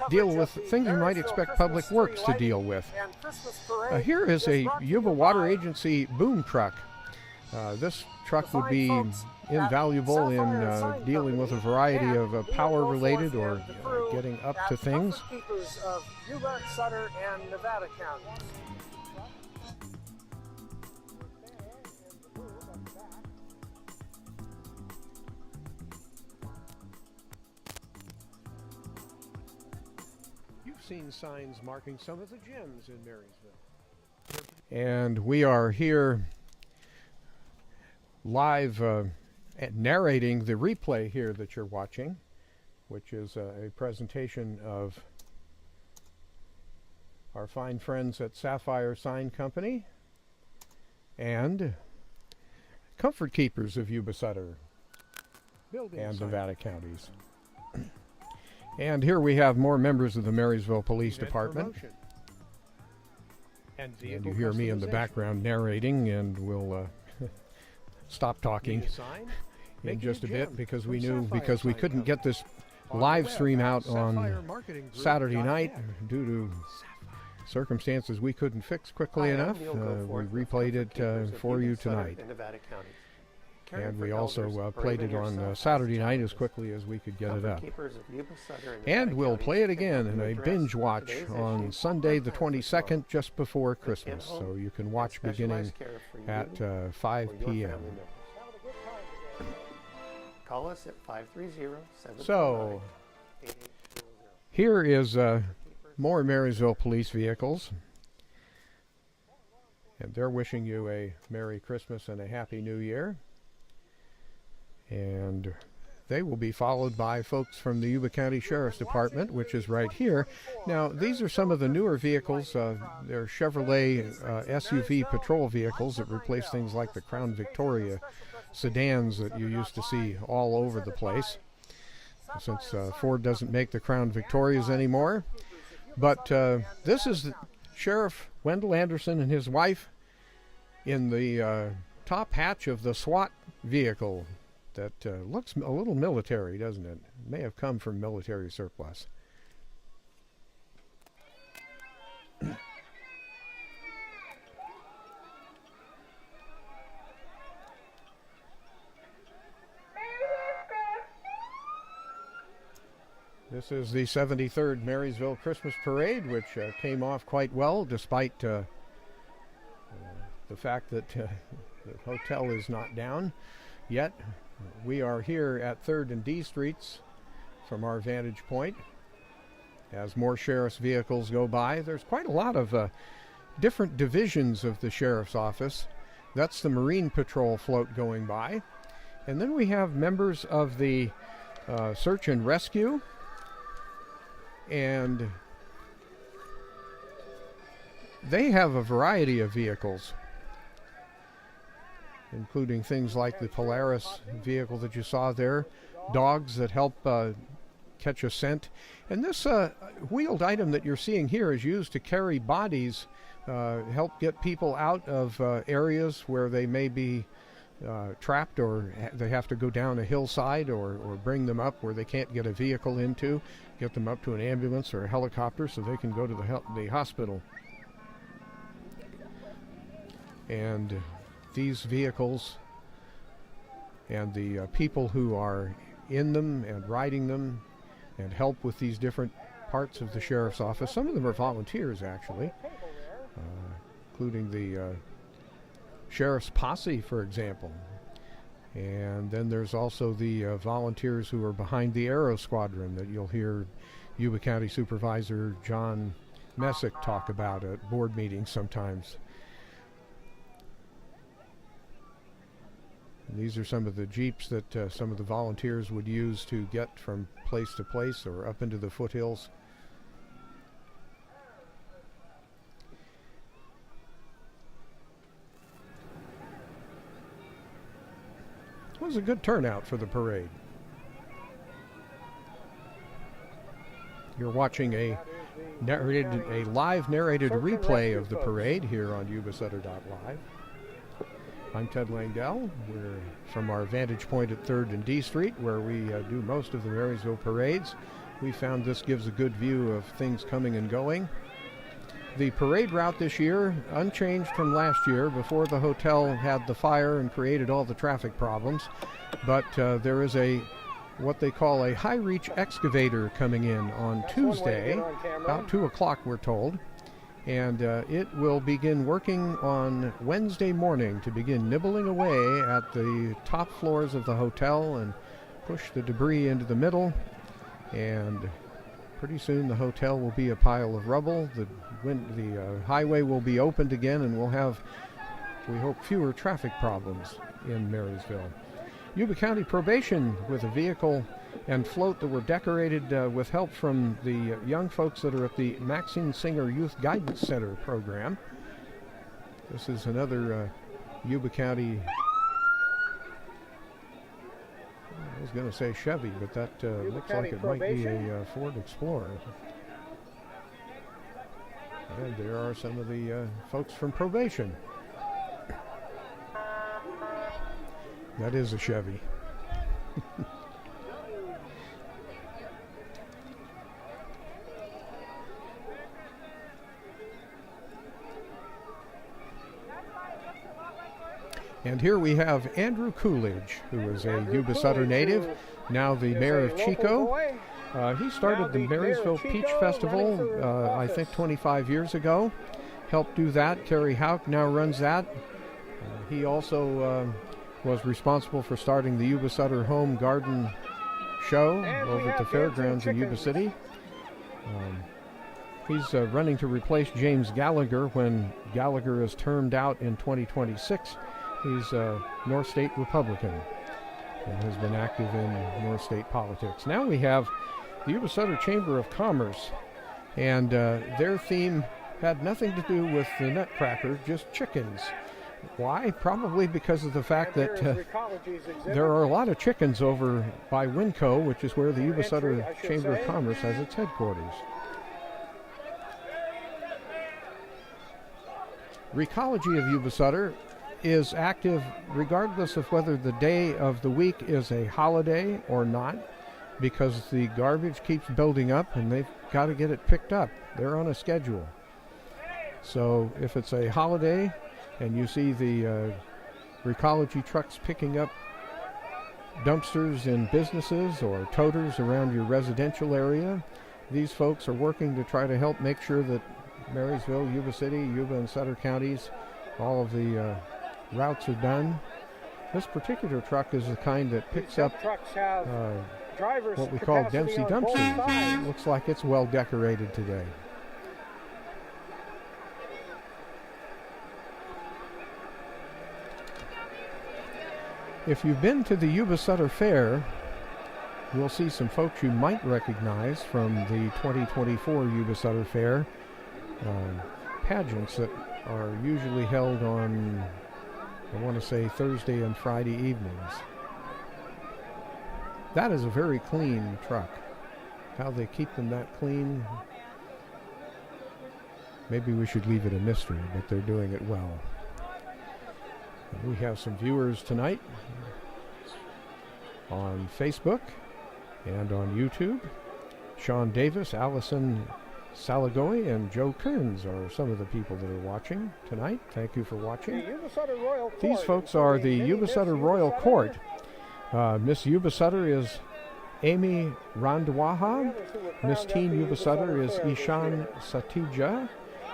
deal with things you might expect Public Works to deal with. Here is a Yuba Water Agency boom truck. This truck would be invaluable in dealing with a variety of power-related or getting up to things. Of Yuba-Sutter and Nevada counties. You've seen signs marking some of the gems in Marysville. And we are here live narrating the replay here that you're watching, which is a presentation of our fine friends at Sapphire Sign Company and Comfort Keepers of Yuba-Sutter and Nevada counties. And here we have more members of the Marysville Police Department. And you hear me in the background narrating, and we'll stop talking in just a bit because we couldn't get this live stream out on Saturday night due to circumstances we couldn't fix quickly enough. We replayed it for you tonight. And we also played it on Saturday night as quickly as we could get it up. And we'll play it again in a binge watch on Sunday the 22nd, just before Christmas. So you can watch beginning at 5 p.m. Call us at 530-745-8800. So here is more Marysville police vehicles. And they're wishing you a Merry Christmas and a Happy New Year. And they will be followed by folks from the Yuba County Sheriff's Department, which is right here. Now, these are some of the newer vehicles. They're Chevrolet SUV patrol vehicles that replace things like the Crown Victoria sedans that you used to see all over the place, since Ford doesn't make the Crown Victorias anymore. But this is Sheriff Wendell Anderson and his wife in the top hatch of the SWAT vehicle. That looks a little military, doesn't it? It may have come from military surplus. This is the 73rd Marysville Christmas Parade, which came off quite well, despite the fact that the hotel is not down yet. We are here at 3rd and D Streets from our vantage point as more sheriff's vehicles go by. There's quite a lot of different divisions of the sheriff's office. That's the Marine Patrol float going by. And then we have members of the search and rescue. And they have a variety of vehicles, including things like the Polaris vehicle that you saw there, dogs that help catch a scent. And this wheeled item that you're seeing here is used to carry bodies, help get people out of areas where they may be trapped, or they have to go down a hillside, or bring them up where they can't get a vehicle into, get them up to an ambulance or a helicopter so they can go to the hospital. And these vehicles and the people who are in them and riding them and help with these different parts of the sheriff's office. Some of them are volunteers, actually, including the sheriff's posse, for example. And then there's also the volunteers who are behind the Aero Squadron that you'll hear Yuba County Supervisor John Messick talk about at board meetings sometimes. And these are some of the Jeeps that some of the volunteers would use to get from place to place or up into the foothills. It was a good turnout for the parade. You're watching a live narrated replay of the parade here on Yuba-Sutter.live. I'm Ted Langdell. We're from our vantage point at 3rd and D Street, where we do most of the Marysville parades. we found this gives a good view of things coming and going. The parade route this year, unchanged from last year before the hotel had the fire and created all the traffic problems. But there is what they call a high-reach excavator coming in on Tuesday, about 2 o'clock we're told. And it will begin working on Wednesday morning to begin nibbling away at the top floors of the hotel and push the debris into the middle. And pretty soon the hotel will be a pile of rubble. The highway will be opened again, and we'll have, we hope, fewer traffic problems in Marysville. Yuba County Probation with a vehicle and float that were decorated with help from the young folks that are at the Maxine Singer Youth Guidance Center program. This is another Yuba County, I was going to say Chevy, but that looks like it might be a Ford Explorer. And there are some of the folks from Probation. That is a Chevy. And here we have Andrew Coolidge, who is a Yuba-Sutter native, now the mayor of Chico. He started the Marysville Peach Festival, I think 25 years ago. Helped do that. Terry Houck now runs that. He also was responsible for starting the Yuba-Sutter Home Garden Show over at the fairgrounds in Yuba City. He's running to replace James Gallagher when Gallagher is termed out in 2026. He's a North State Republican and has been active in North State politics. Now we have the Yuba-Sutter Chamber of Commerce, and their theme had nothing to do with the Nutcracker, just chickens. Why? Probably because of the fact that there are a lot of chickens over by Winco, which is where the Yuba-Sutter Chamber of Commerce has its headquarters. Recology of Yuba-Sutter is active regardless of whether the day of the week is a holiday or not, because the garbage keeps building up and they've got to get it picked up. They're on a schedule. So if it's a holiday and you see the Recology trucks picking up dumpsters in businesses or toters around your residential area, these folks are working to try to help make sure that Marysville, Yuba City, Yuba and Sutter counties, all of the routes are done. This particular truck is the kind that picks up what we call Dempsey dumpsters. Looks like it's well decorated today. If you've been to the Yuba-Sutter Fair, you'll see some folks you might recognize from the 2024 Yuba-Sutter Fair pageants that are usually held on, I want to say, Thursday and Friday evenings. That is a very clean truck. How they keep them that clean, maybe we should leave it a mystery, but they're doing it well. We have some viewers tonight on Facebook and on YouTube. Sean Davis, Allison Salagoy, and Joe Kearns are some of the people that are watching tonight. Thank you for watching. These folks are the Yuba-Sutter Royal Court. Miss Yuba-Sutter is Amy Randwaha. Miss Teen Yuba-Sutter is Ishan Satija.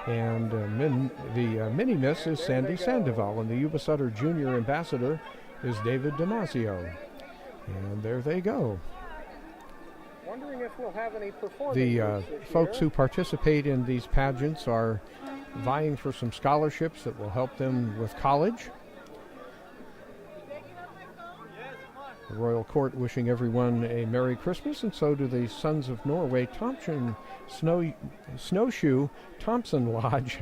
And the mini-miss is Sandy Sandoval, and the Yuba-Sutter Junior Ambassador is David Damasio. And there they go. Wondering if we'll have any the folks who participate in these pageants are vying for some scholarships that will help them with college. The Royal Court wishing everyone a Merry Christmas, and so do the Sons of Norway Thompson Snowshoe Thompson Lodge,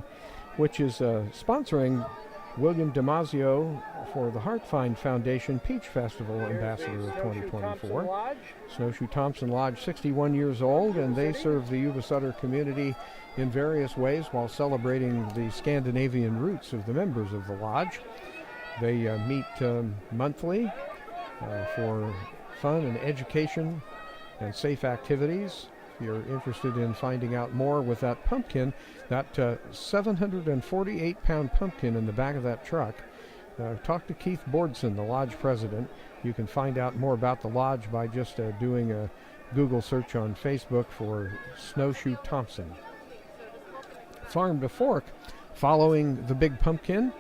which is sponsoring William Damasio for the Hartfine Foundation Peach Festival Ambassador of 2024. Snowshoe Thompson Lodge, 61 years old, and they serve the Yuba-Sutter community in various ways while celebrating the Scandinavian roots of the members of the lodge. They meet monthly for fun and education and safe activities. If you're interested in finding out more with that pumpkin, that 748-pound pumpkin in the back of that truck, talk to Keith Bordson, the lodge president. You can find out more about the lodge by just doing a Google search on Facebook for Snowshoe Thompson. Farm to Fork, following the big pumpkin.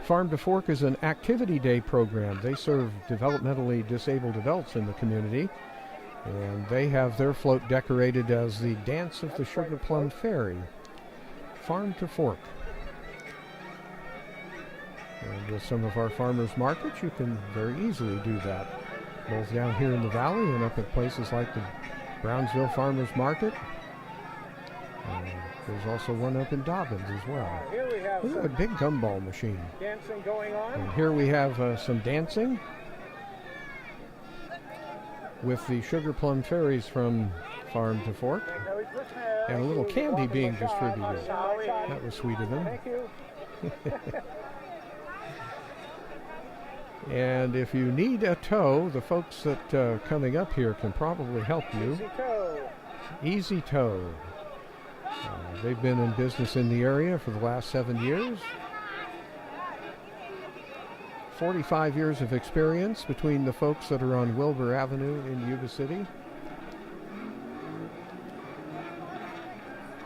Farm to Fork is an activity day program. They serve developmentally disabled adults in the community, and they have their float decorated as the Dance of the Sugar Plum Fairy. Farm to Fork. And with some of our farmers markets, you can very easily do that, both down here in the valley and up at places like the Brownsville Farmers Market. There's also one up in Dobbins as well. Here we have Look at a big gumball machine. dancing going on. And here we have some dancing with the Sugar Plum Fairies from Farm to Fork, Merry Christmas. and a little candy being distributed. Sorry. That was sweet of them. Thank you. And if you need a tow, the folks that coming up here can probably help you. Easy toe. Easy Tow. They've been in business in the area for the last 7 years. 45 years of experience between the folks that are on Wilbur Avenue in Yuba City.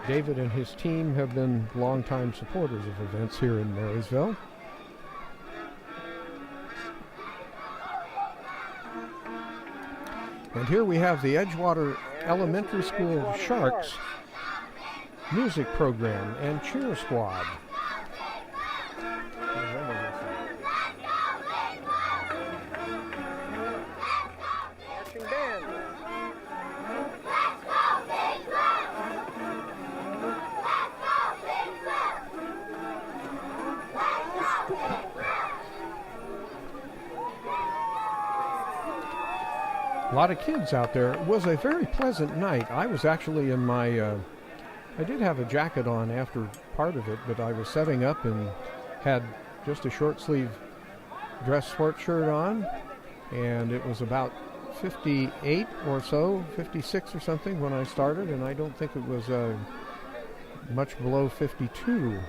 David and his team have been longtime supporters of events here in Marysville. And here we have the Edgewater Elementary School Sharks music program and cheer squad. Marching band. A lot of kids out there. It was a very pleasant night. I was actually in my, I did have a jacket on after part of it, but I was setting up and had just a short sleeve dress sports shirt on, and it was about 58 or so, 56 or something when I started, and I don't think it was much below 52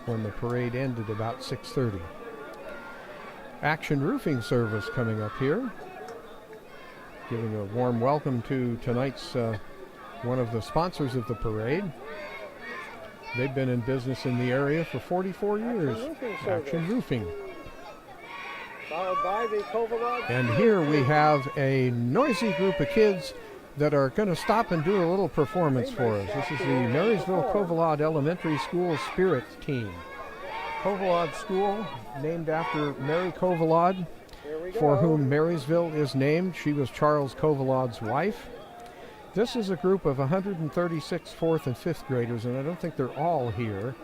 when the parade ended about 6:30. Action Roofing Service coming up here, giving a warm welcome to tonight's one of the sponsors of the parade. They've been in business in the area for 44 years. Action Roofing. Followed by the Covalod. And here we have a noisy group of kids that are going to stop and do a little performance for us. This is the Marysville Covalod Elementary School Spirit Team. Covalod School, named after Mary Covalod, for whom Marysville is named. She was Charles Covalod's wife. This is a group of 136 4th and 5th graders, and I don't think they're all here,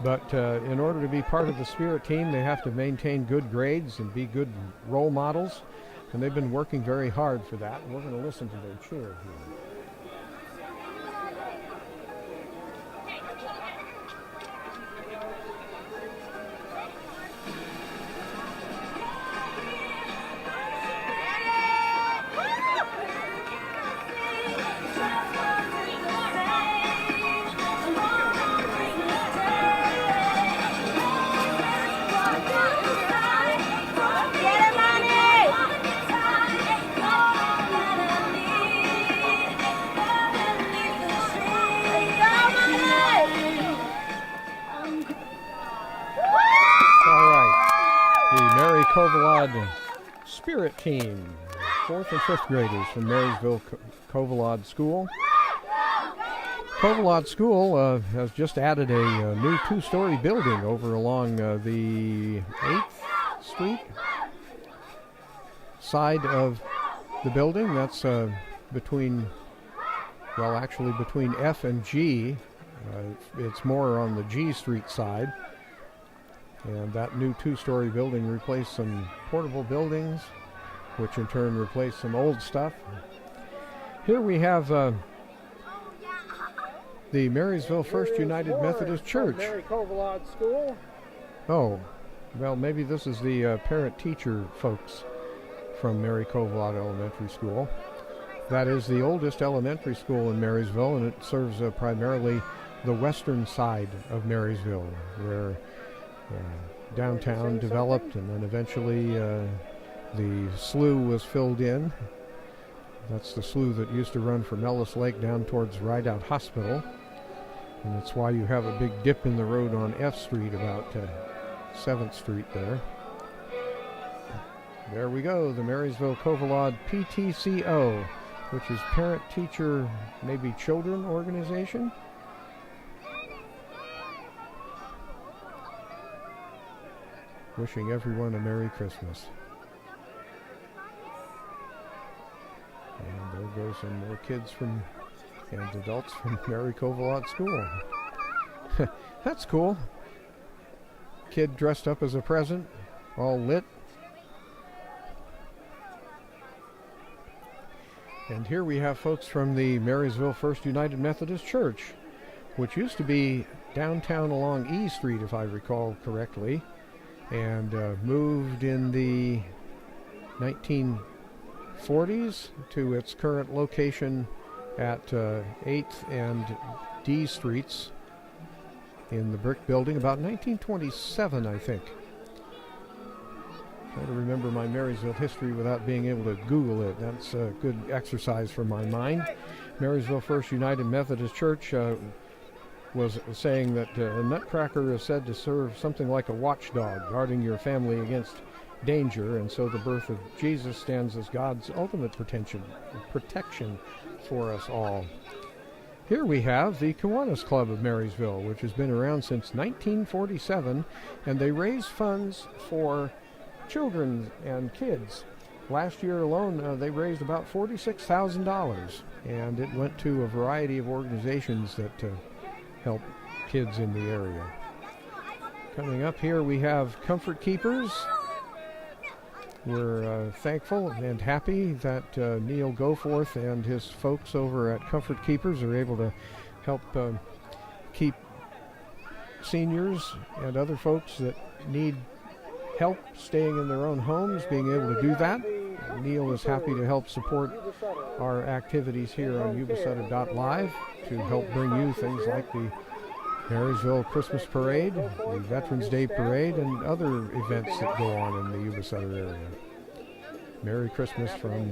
but in order to be part of the Spirit team, they have to maintain good grades and be good role models, and they've been working very hard for that, and we're going to listen to their cheer here. Covalod Spirit Team, 4th and 5th graders from Marysville Covalod School. Covalod School has just added a new 2-story building over along the 8th Street side of the building. That's between F and G. It's more on the G Street side. And that new 2-story building replaced some portable buildings, which in turn replaced some old stuff. Here we have the Marysville First United Methodist Church. Mary Covalod School. Oh, well, maybe this is the parent-teacher folks from Mary Covalod Elementary School. That is the oldest elementary school in Marysville, and it serves primarily the western side of Marysville, where downtown developed, and then eventually the slough was filled in. That's the slough that used to run from Ellis Lake down towards Rideout Hospital, and that's why you have a big dip in the road on F Street about 7th Street there. There we go, the Marysville Covalod PTCO, which is Parent Teacher Maybe Children Organization. Wishing everyone a Merry Christmas. And there goes some more kids and adults from Mary Covalot School. That's cool. Kid dressed up as a present, all lit. And here we have folks from the Marysville First United Methodist Church, which used to be downtown along E Street, if I recall correctly, and moved in the 1940s to its current location at 8th and D Streets in the brick building about 1927, I think. Trying to remember my Marysville history without being able to Google it. That's a good exercise for my mind. Marysville First United Methodist Church was saying that a nutcracker is said to serve something like a watchdog, guarding your family against danger, and so the birth of Jesus stands as God's ultimate protection for us all. Here we have the Kiwanis Club of Marysville, which has been around since 1947, and they raise funds for children and kids. Last year alone, they raised about $46,000, and it went to a variety of organizations that help kids in the area. Coming up here, we have Comfort Keepers. We're thankful and happy that Neil Goforth and his folks over at Comfort Keepers are able to help keep seniors and other folks that need help staying in their own homes, being able to do that. Neil is happy to help support our activities here on Yuba-Sutter.live to help bring you things like the Marysville Christmas Parade, the Veterans Day Parade, and other events that go on in the Yuba-Sutter area. Merry Christmas from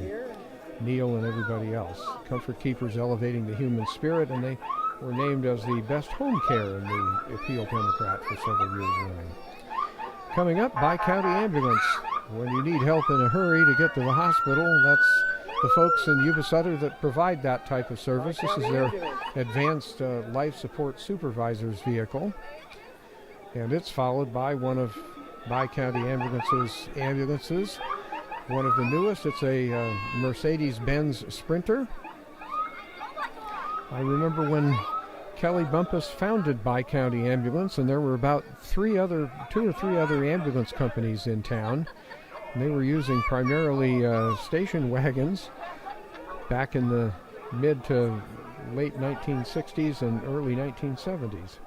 Neil and everybody else. Comfort Keepers elevating the human spirit, and they were named as the best home care in the Appeal Democrat for several years running. Coming up, Bi-County Ambulance. When you need help in a hurry to get to the hospital, that's the folks in Yuba-Sutter that provide that type of service. This is their advanced life support supervisor's vehicle. And it's followed by one of Bi-County ambulances. One of the newest, it's a Mercedes-Benz Sprinter. I remember when Kelly Bumpus founded Bi-County Ambulance, and there were about two or three other ambulance companies in town. And they were using primarily station wagons back in the mid to late 1960s and early 1970s.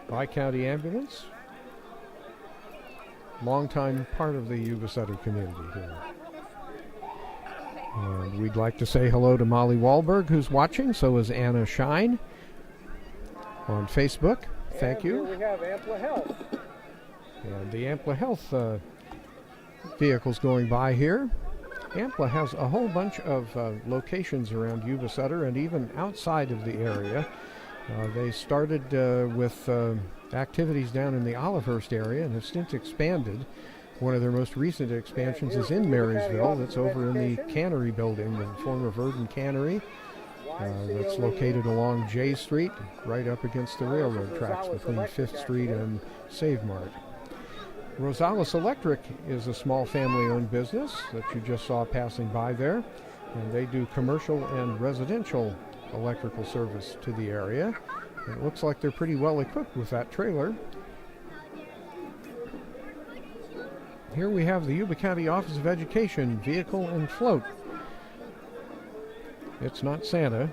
Bi-County Ambulance, longtime part of the Yuba-Sutter community here. And we'd like to say hello to Molly Wahlberg, who's watching. So is Anna Shine on Facebook. Thank you. Here we have Ampla Health. And the Ampla Health vehicles going by here. Ampla has a whole bunch of locations around Yuba-Sutter and even outside of the area. They started with activities down in the Olivehurst area and have since expanded. One of their most recent expansions is in Marysville. That's over in the cannery building, the former Verdon Cannery. That's located along J Street, right up against the railroad tracks between 5th Street and Save Mart. Rosales Electric is a small family-owned business that you just saw passing by there, and they do commercial and residential electrical service to the area. And it looks like they're pretty well equipped with that trailer. Here we have the Yuba County Office of Education vehicle and float. It's not Santa,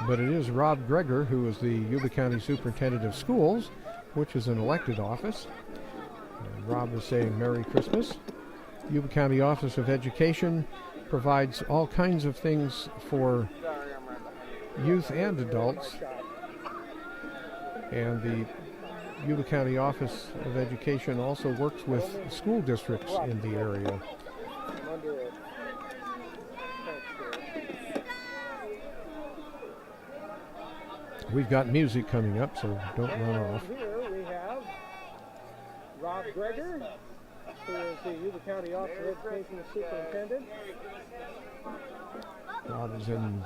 but it is Rod Greger, who is the Yuba County Superintendent of Schools, which is an elected office. And Rob is saying Merry Christmas. Yuba County Office of Education provides all kinds of things for youth and adults. And the Yuba County Office of Education also works with school districts in the area. We've got music coming up, so don't run off. Here we have Rob Greger, who is the Yuba County Office of Education Superintendent. Rob is in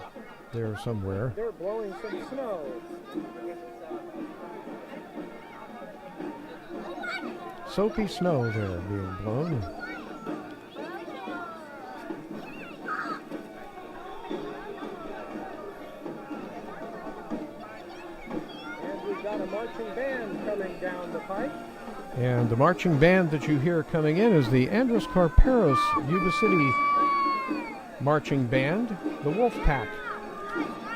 there somewhere. They're blowing some snow. Soapy snow there being blown. And we've got a marching band coming down the pike. And the marching band that you hear coming in is the Andros Carperos Yuba City Marching Band, the Wolf Pack.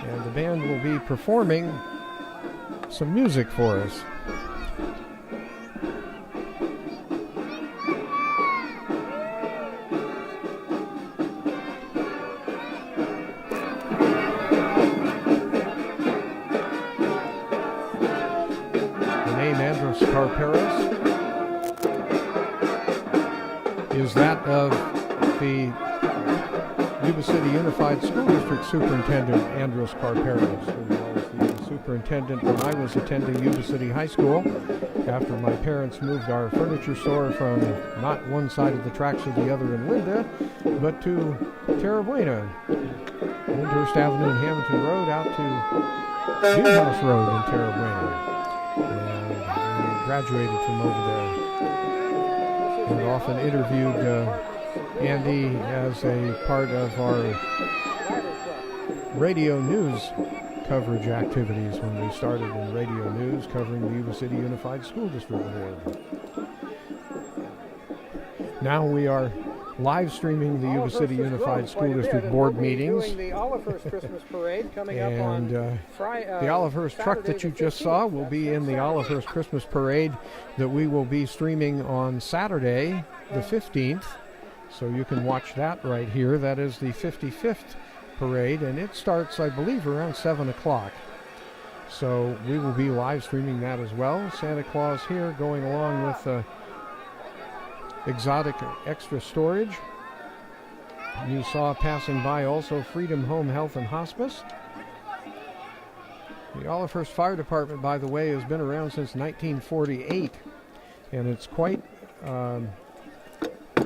And the band will be performing some music for us. The name Andros Carperos is that of the Yuba City Unified School District Superintendent Andros Carperos, who was the superintendent when I was attending Yuba City High School after my parents moved our furniture store from not one side of the tracks or the other in Linda, but to Terra Buena, Olivehurst Avenue and Hamilton Road out to Newhouse Road in Terra Buena. And we graduated from over there and often interviewed Andy as a part of our radio news coverage activities when we started in radio news covering the Yuba City Unified School District Board. Now we are live streaming the Yuba City Unified School District Board meetings. The Olivehurst Christmas Parade coming up And on the Olivehurst truck that you just saw will be in the Olivehurst Christmas Parade that we will be streaming on Saturday, the 15th. So you can watch that right here. That is the 55th parade, and it starts, I believe, around 7 o'clock. So we will be live streaming that as well. Santa Claus here going along with exotic extra storage. You saw passing by also Freedom Home Health and Hospice. The Olivehurst Fire Department, by the way, has been around since 1948, and it's quite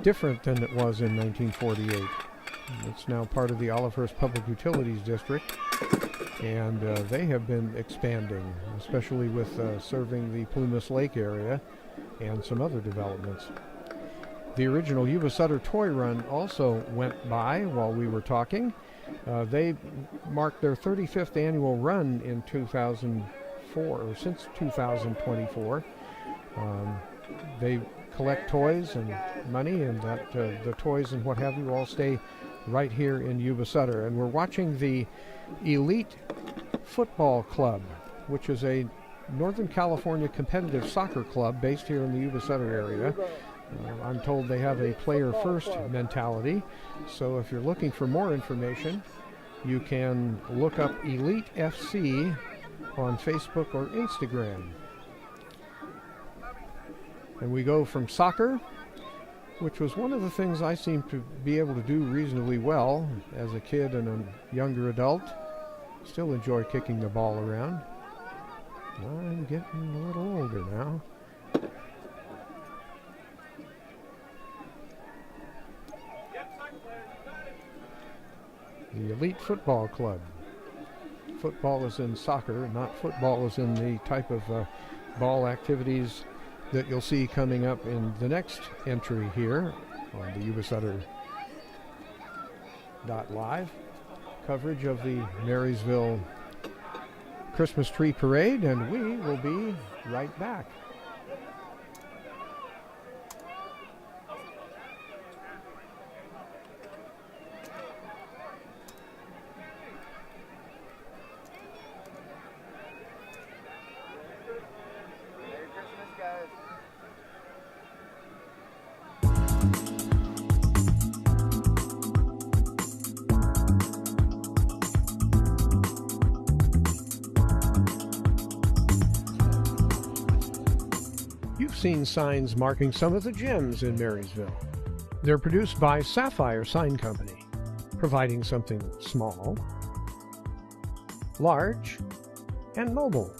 different than it was in 1948. It's now part of the Olivehurst Public Utilities District, and they have been expanding, especially with serving the Plumas Lake area and some other developments. The original Yuba-Sutter Toy Run also went by while we were talking. They marked their 35th annual run in 2004, or since 2024. They collect toys and money, and that the toys and what have you all stay right here in Yuba-Sutter. And we're watching the Elite Football Club, which is a Northern California competitive soccer club based here in the Yuba-Sutter area. I'm told they have a player-first mentality, so if you're looking for more information, you can look up Elite FC on Facebook or Instagram. And we go from soccer, which was one of the things I seemed to be able to do reasonably well as a kid and a younger adult. Still enjoy kicking the ball around. I'm getting a little older now. The Elite Football Club. Football is in soccer, not football is in the type of ball activities that you'll see coming up in the next entry here on the Yuba-Sutter .live. Coverage of the Marysville Christmas Tree Parade, and we will be right back. seen signs marking some of the gems in Marysville. They're produced by Sapphire Sign Company, providing something small, large, and mobile.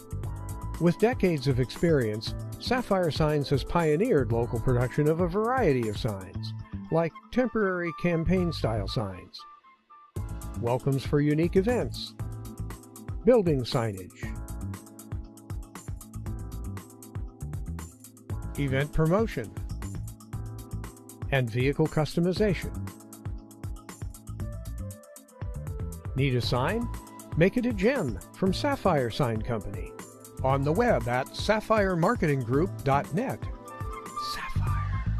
With decades of experience, Sapphire Signs has pioneered local production of a variety of signs, like temporary campaign-style signs, welcomes for unique events, building signage, event promotion, and vehicle customization. Need a sign? Make it a gem from Sapphire Sign Company. On the web at sapphiremarketinggroup.net. Sapphire.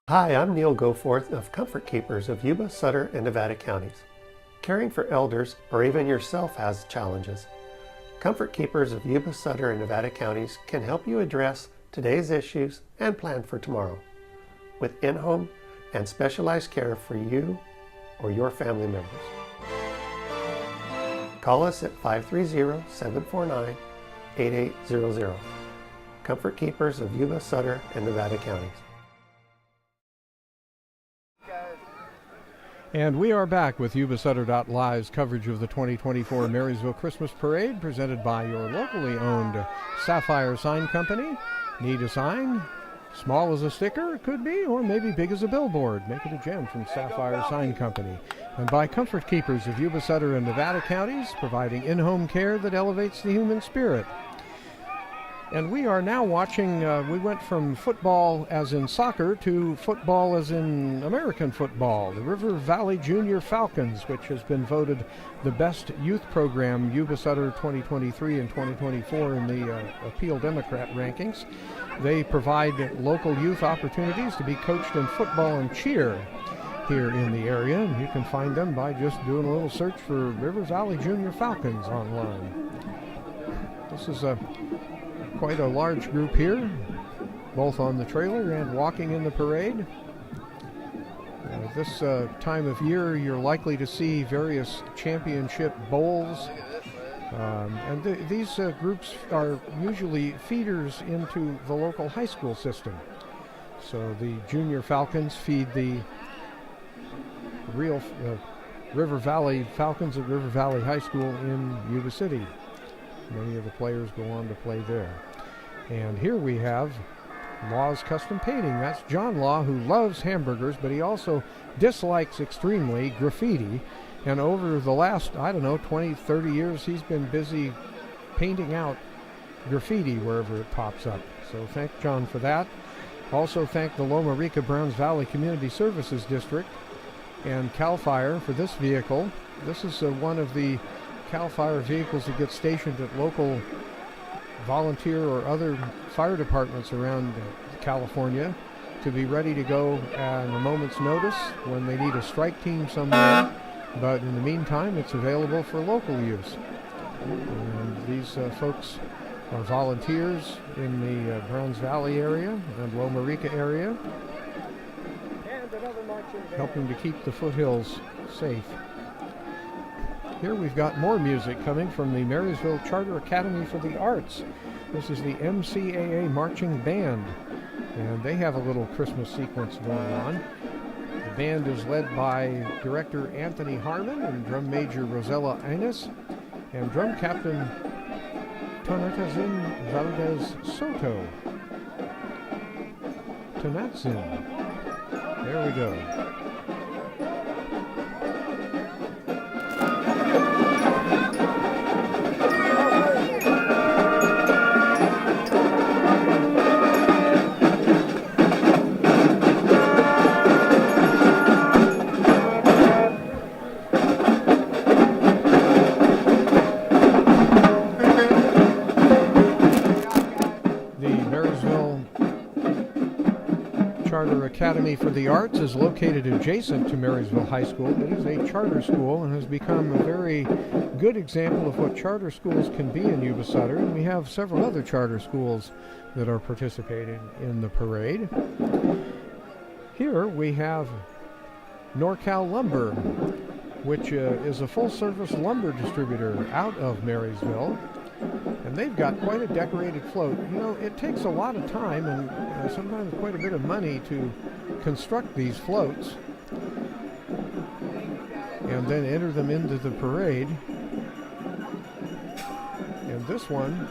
Hi, I'm Neil Goforth of Comfort Keepers of Yuba-Sutter and Nevada counties. Caring for elders or even yourself has challenges. Comfort Keepers of Yuba-Sutter and Nevada counties can help you address today's issues and plan for tomorrow with in-home and specialized care for you or your family members. Call us at 530-749-8800. Comfort Keepers of Yuba-Sutter and Nevada counties. And we are back with Yuba-Sutter.Live's coverage of the 2024 Marysville Christmas Parade, presented by your locally owned Sapphire Sign Company. Need a sign? Small as a sticker, it could be, or maybe big as a billboard. Make it a gem from Sapphire Sign Company. And by Comfort Keepers of Yuba-Sutter and Nevada counties, providing in-home care that elevates the human spirit. And we are now watching, we went from football as in soccer to football as in American football. The River Valley Junior Falcons, which has been voted the best youth program Yuba-Sutter 2023 and 2024 in the Appeal Democrat rankings. They provide local youth opportunities to be coached in football and cheer here in the area. And you can find them by just doing a little search for River Valley Junior Falcons online. This is quite a large group here, both on the trailer and walking in the parade. This time of year, you're likely to see various championship bowls. And these groups are usually feeders into the local high school system. So the Junior Falcons feed the real River Valley Falcons at River Valley High School in Yuba City. Many of the players go on to play there. And here we have Law's Custom Painting. That's John Law, who loves hamburgers, but he also dislikes extremely graffiti. And over the last, 20, 30 years, he's been busy painting out graffiti wherever it pops up. So thank John for that. Also thank the Loma Rica Browns Valley Community Services District and CAL FIRE for this vehicle. This is one of the CAL FIRE vehicles that gets stationed at local volunteer or other fire departments around California to be ready to go at a moment's notice when they need a strike team somewhere. But in the meantime, it's available for local use. And these folks are volunteers in the Browns Valley area and Loma Rica area, helping to keep the foothills safe. Here we've got more music coming from the Marysville Charter Academy for the Arts. This is the MCAA Marching Band, and they have a little Christmas sequence going on. The band is led by director Anthony Harmon and drum major Rosella Inez and drum captain Tonatazin Valdez Soto. Tonatzin. There we go. Academy for the Arts is located adjacent to Marysville High School. It is a charter school and has become a very good example of what charter schools can be in Yuba-Sutter, and we have several other charter schools that are participating in the parade. Here we have NorCal Lumber, which is a full-service lumber distributor out of Marysville. And they've got quite a decorated float. You know, it takes a lot of time and sometimes quite a bit of money to construct these floats and then enter them into the parade. And this one,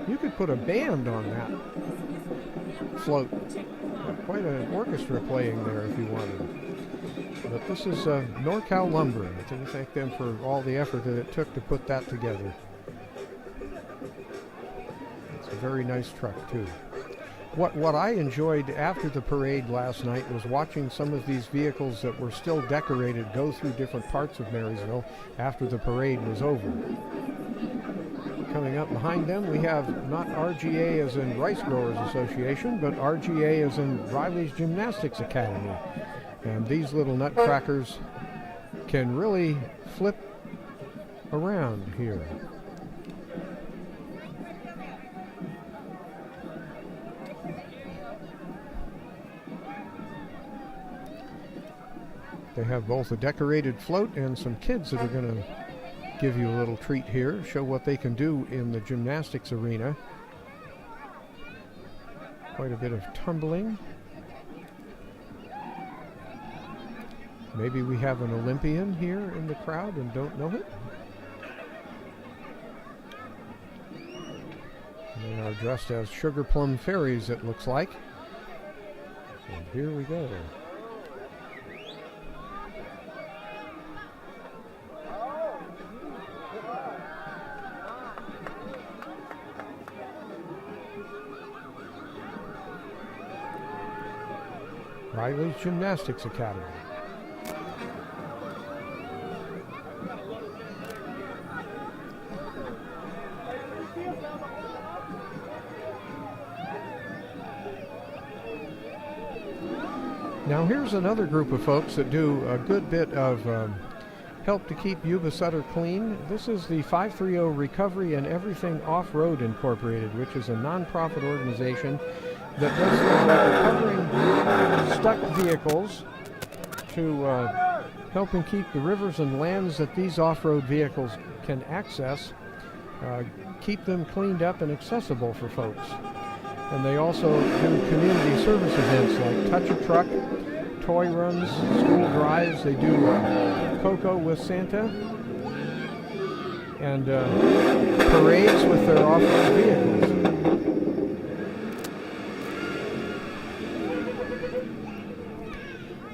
you could put a band on that float. Quite an orchestra playing there if you wanted. But this is NorCal Lumber. I think we thank them for all the effort that it took to put that together. It's a very nice truck too. What I enjoyed after the parade last night was watching some of these vehicles that were still decorated go through different parts of Marysville after the parade was over. Coming up behind them, we have not RGA as in Rice Growers Association, but RGA as in Riley's Gymnastics Academy. And these little nutcrackers can really flip around here. They have both a decorated float and some kids that are going to give you a little treat here, show what they can do in the gymnastics arena. Quite a bit of tumbling. Maybe we have an Olympian here in the crowd and don't know it. They are dressed as sugar plum fairies, it looks like. And here we go. Riley's Gymnastics Academy. Now here's another group of folks that do a good bit of help to keep Yuba-Sutter clean. This is the 530 Recovery and Everything Off-Road Incorporated, which is a nonprofit organization that does things like recovering stuck vehicles to helping keep the rivers and lands that these off-road vehicles can access, keep them cleaned up and accessible for folks. And they also do community service events like Touch a Truck, toy runs, school drives. They do Cocoa with Santa and parades with their off-road vehicles.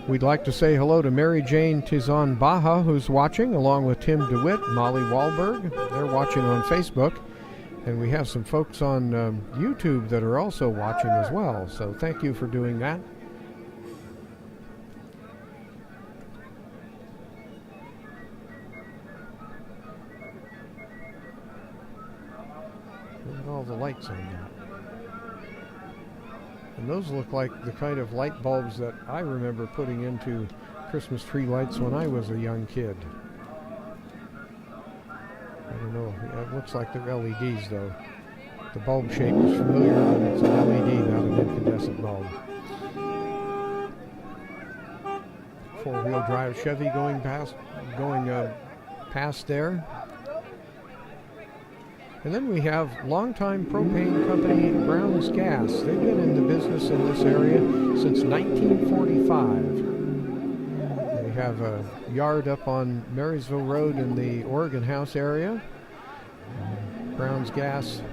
We'd like to say hello to Mary Jane Tizon Baja, who's watching, along with Tim DeWitt, Molly Wahlberg. They're watching on Facebook. And we have some folks on YouTube that are also watching as well. So thank you for doing that. Look at all the lights on that. And those look like the kind of light bulbs that I remember putting into Christmas tree lights when I was a young kid. I don't know. Yeah, it looks like they're LEDs, though. The bulb shape is familiar, but it's an LED, not an incandescent bulb. Four-wheel drive Chevy going past there. And then we have longtime propane company Brown's Gas. They've been in the business in this area since 1945. They have a yard up on Marysville Road in the Oregon House area. Brown's Gas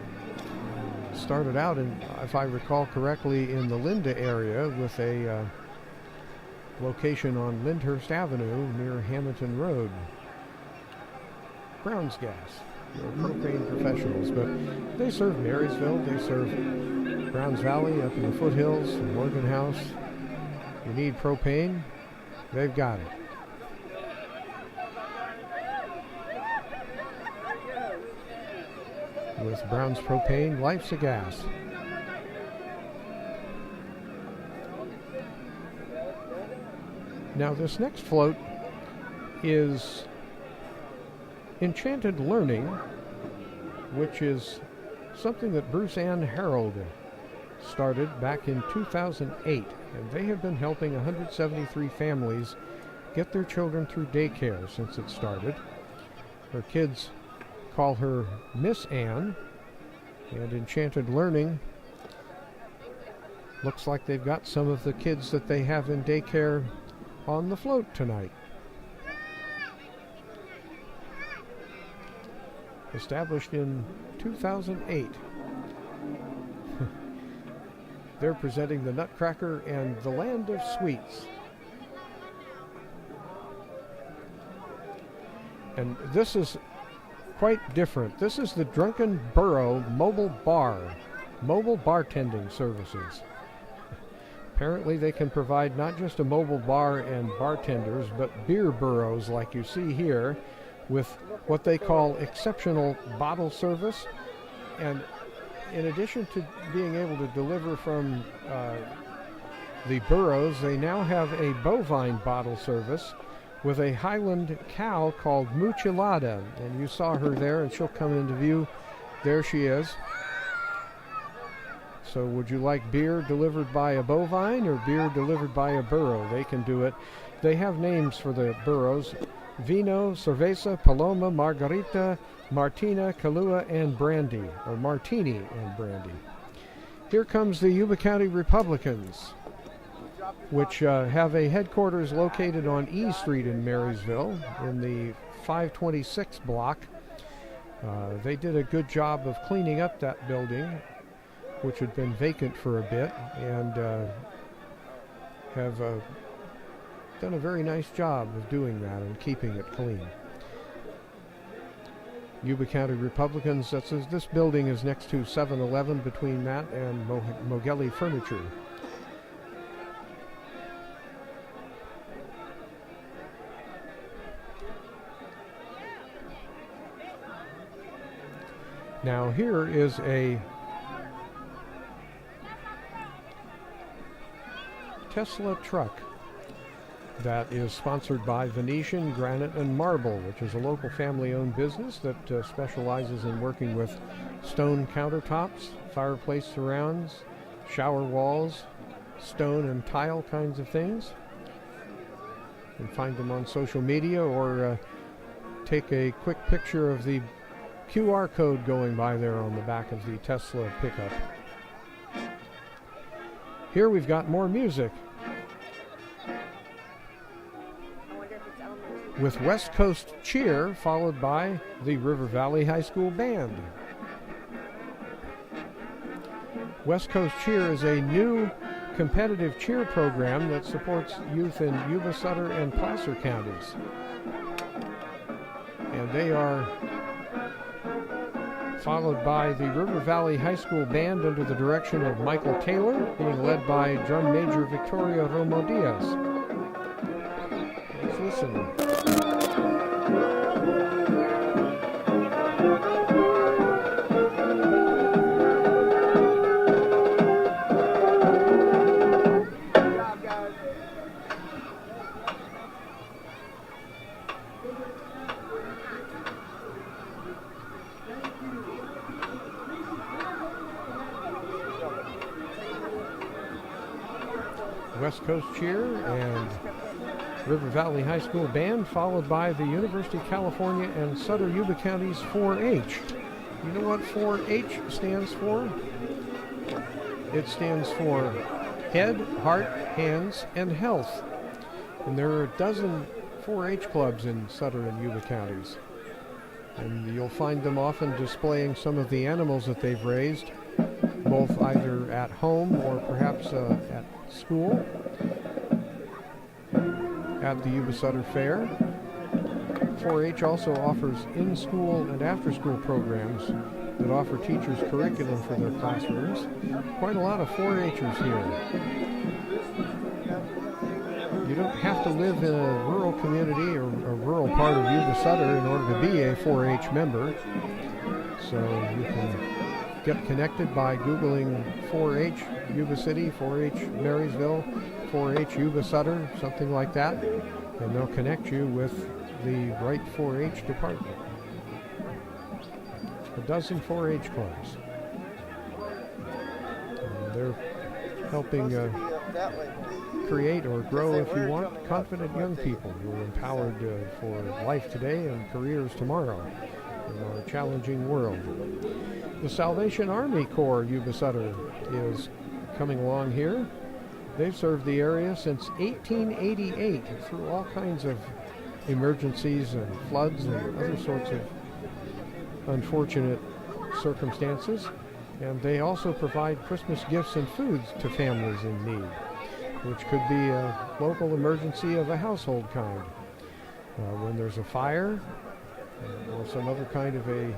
started out, if I recall correctly, in the Linda area with a location on Lyndhurst Avenue near Hamilton Road. Brown's Gas. They're propane professionals, but they serve Marysville, they serve Browns Valley up in the foothills, Oregon House. You need propane, they've got it. With Brown's Propane, life's a gas. Now this next float is Enchanted Learning, which is something that Bruce Ann Harold started back in 2008, and they have been helping 173 families get their children through daycare since it started. Her kids call her Miss Ann, And Enchanted Learning looks like they've got some of the kids that they have in daycare on the float tonight. Established in 2008. They're presenting the Nutcracker and the Land of Sweets. And this is quite different. This is the Drunken Burro mobile bartending services. Apparently they can provide not just a mobile bar and bartenders, but beer burros like you see here, with what they call exceptional bottle service. And in addition to being able to deliver from the burros, they now have a bovine bottle service with a Highland cow called Muchilada. And you saw her there, and she'll come into view. There she is. So would you like beer delivered by a bovine or beer delivered by a burro? They can do it. They have names for the burros: Vino, Cerveza, Paloma, Margarita, Martina, Kahlua, and Brandy, or Martini and Brandy. Here comes the Yuba County Republicans, which have a headquarters located on E Street in Marysville in the 526 block. They did a good job of cleaning up that building, which had been vacant for a bit, and have done a very nice job of doing that and keeping it clean. Yuba County Republicans, this building is next to 7-Eleven, between that and Mogeli Furniture. Now here is a Tesla truck that is sponsored by Venetian Granite and Marble, which is a local family-owned business that specializes in working with stone countertops, fireplace surrounds, shower walls, stone and tile kinds of things. You can find them on social media, or take a quick picture of the QR code going by there on the back of the Tesla pickup. Here we've got more music, with West Coast Cheer, followed by the River Valley High School Band. West Coast Cheer is a new competitive cheer program that supports youth in Yuba-Sutter and Placer counties. And they are followed by the River Valley High School Band under the direction of Michael Taylor, being led by Drum Major Victoria Romo Diaz. Let's listen. West Coast Cheer and River Valley High School Band, followed by the University of California and Sutter Yuba County's 4-H. You know what 4-H stands for? It stands for Head, Heart, Hands, and Health. And there are a dozen 4-H clubs in Sutter and Yuba counties. And you'll find them often displaying some of the animals that they've raised, both either at home or perhaps at school, at the Yuba-Sutter Fair. 4-H also offers in-school and after-school programs that offer teachers curriculum for their classrooms. Quite a lot of 4-Hers here. You don't have to live in a rural community or a rural part of Yuba-Sutter in order to be a 4-H member. So you can get connected by Googling 4-H Yuba City, 4-H Marysville, 4-H Yuba-Sutter, something like that, and they'll connect you with the right 4-H department. A dozen 4-H clubs. And they're helping create or grow, if you want, confident young people who are empowered for life today and careers tomorrow in our challenging world. The Salvation Army Corps Yuba-Sutter is coming along here. They've served the area since 1888 through all kinds of emergencies and floods and other sorts of unfortunate circumstances. And they also provide Christmas gifts and foods to families in need, which could be a local emergency of a household kind. When there's a fire or some other kind of a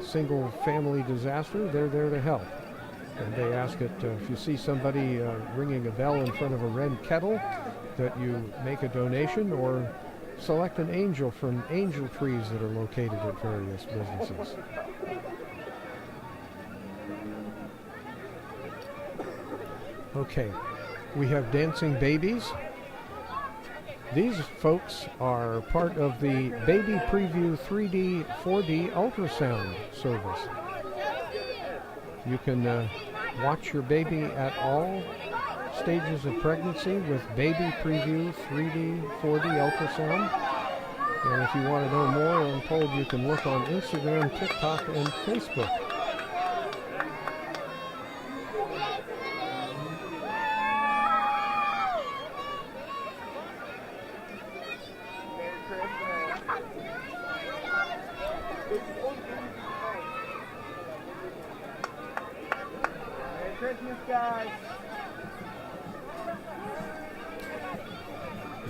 single family disaster, they're there to help. And they ask that if you see somebody ringing a bell in front of a red kettle, that you make a donation or select an angel from angel trees that are located at various businesses. Okay, we have dancing babies. These folks are part of the Baby Preview 3D, 4D ultrasound service. You can watch your baby at all stages of pregnancy with Baby Preview 3D, 4D ultrasound. And if you want to know more, I'm told you can look on Instagram, TikTok, and Facebook.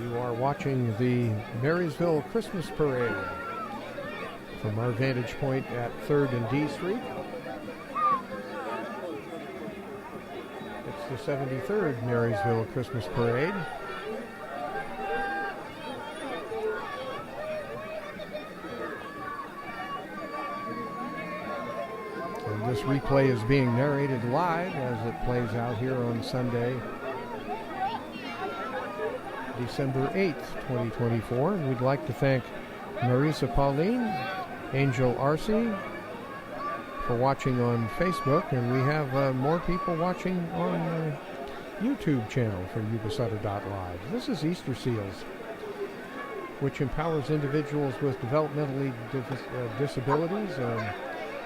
You are watching the Marysville Christmas Parade from our vantage point at 3rd and D Street. It's the 73rd Marysville Christmas Parade. And this replay is being narrated live as it plays out here on Sunday, December 8th, 2024. And we'd like to thank Marisa Pauline, Angel Arce for watching on Facebook, and we have more people watching on YouTube channel for Yuba-Sutter.live. This is Easter Seals, which empowers individuals with developmental disabilities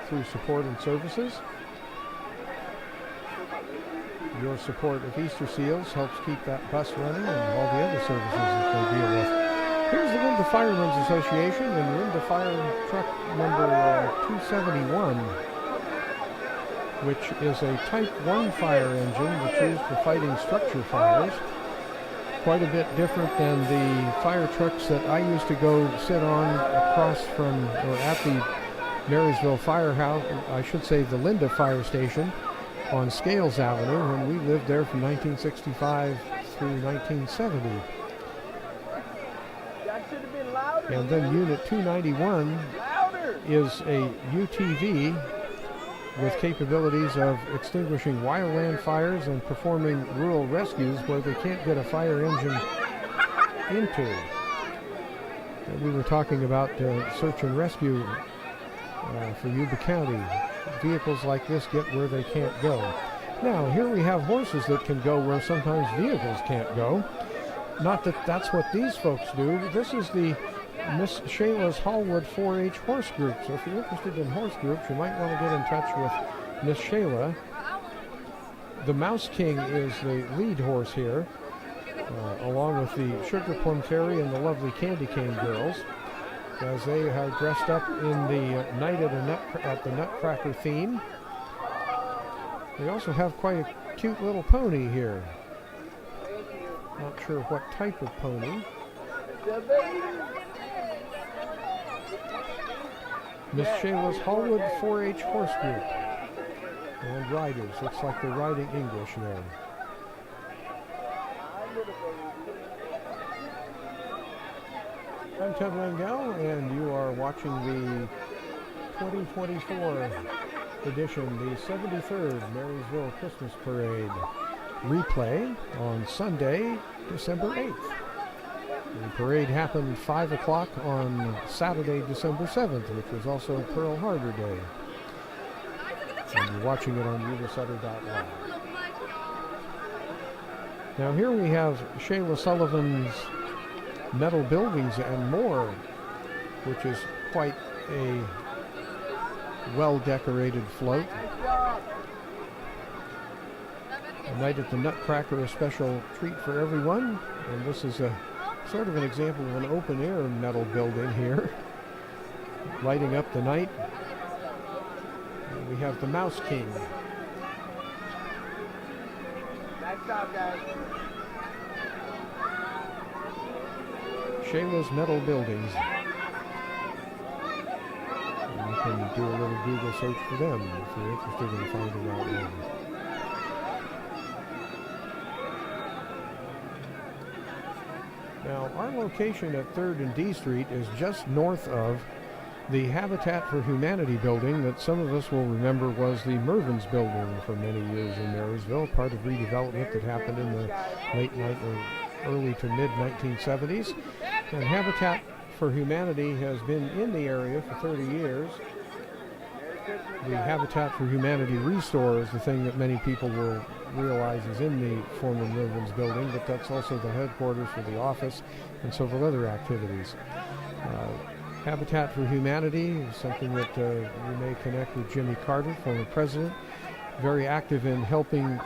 through support and services. Your support of Easter Seals helps keep that bus running and all the other services that they deal with. Here's the Linda Firemen's Association and Linda Fire Truck number 271, which is a Type 1 fire engine that's used for fighting structure fires. Quite a bit different than the fire trucks that I used to go sit on across from, or at the Marysville Firehouse, I should say the Linda Fire Station on Scales Avenue when we lived there from 1965 through 1970. And then Unit 291 is a UTV with capabilities of extinguishing wildland fires and performing rural rescues where they can't get a fire engine into. And we were talking about search and rescue for Yuba County. Vehicles like this get where they can't go. Now, here we have horses that can go where sometimes vehicles can't go. Not that that's what these folks do. This is the Miss Shayla's Hallwood 4-H horse group. So if you're interested in horse groups, you might want to get in touch with Miss Shayla. The Mouse King is the lead horse here, along with the Sugar Plum Fairy and the lovely Candy Cane Girls, as they are dressed up in the Night at the Nutcracker theme. They also have quite a cute little pony here. Not sure what type of pony. Miss Shayla's Hallwood 4-H horse group. And riders. Looks like they're riding English there. I'm Ted Rangel, and you are watching the 2024 edition, the 73rd Marysville Christmas Parade replay on Sunday, December 8th. The parade happened 5 o'clock on Saturday, December 7th, which was also Pearl Harbor Day. And you're watching it on Yuba-Sutter.live. Now here we have Shayla Sullivan's Metal Buildings and More, which is quite a well-decorated float. A night at the Nutcracker, a special treat for everyone. And this is a sort of an example of an open-air metal building here, lighting up the night. And we have the Mouse King. Nice job, guys. Shayla's Metal Buildings. And you can do a little Google search for them if you're interested in finding out more. Now, our location at 3rd and D Street is just north of the Habitat for Humanity building that some of us will remember was the Mervyn's building for many years in Marysville, part of redevelopment that happened in the late early to mid 1970s. And Habitat for Humanity has been in the area for 30 years. The Habitat for Humanity Restore is the thing that many people will realize is in the former Mervyn's building, but that's also the headquarters for the office and several other activities. Habitat for Humanity is something that you may connect with Jimmy Carter, former president, very active in helping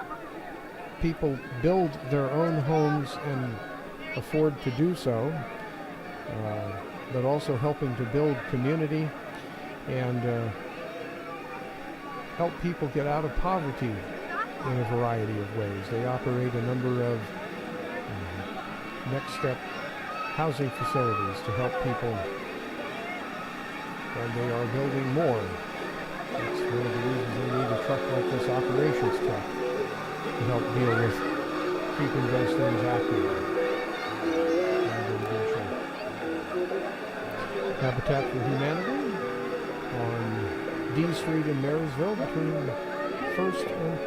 people build their own homes and afford to do so, but also helping to build community and help people get out of poverty in a variety of ways. They operate a number of next step housing facilities to help people, and they are building more. That's one of the reasons they need a truck like this operations truck to help deal with keeping those things active. Habitat for Humanity on D Street in Marysville between 1st and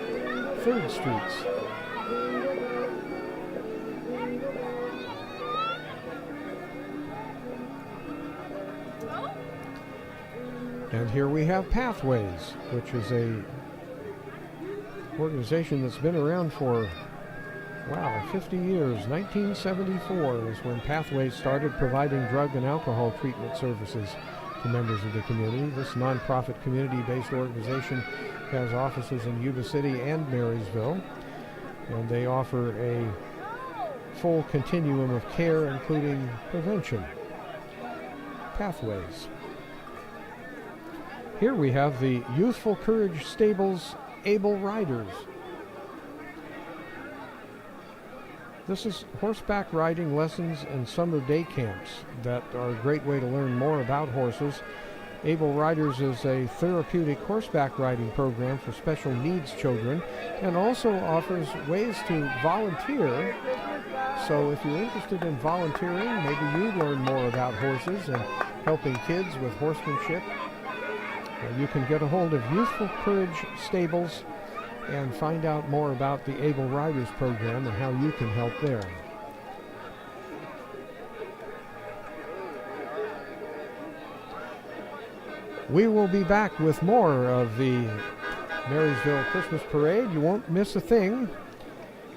3rd Streets. And here we have Pathways, which is a organization that's been around for, wow, 50 years. 1974 is when Pathways started providing drug and alcohol treatment services to members of the community. This nonprofit community-based organization has offices in Yuba City and Marysville, and they offer a full continuum of care, including prevention. Pathways. Here we have the Youthful Courage Stables Able Riders. This is horseback riding lessons and summer day camps that are a great way to learn more about horses. Able Riders is a therapeutic horseback riding program for special needs children and also offers ways to volunteer. So if you're interested in volunteering, maybe you learn more about horses and helping kids with horsemanship, you can get a hold of Youthful Courage Stables and find out more about the Able Riders program and how you can help there. We will be back with more of the Marysville Christmas Parade. You won't miss a thing.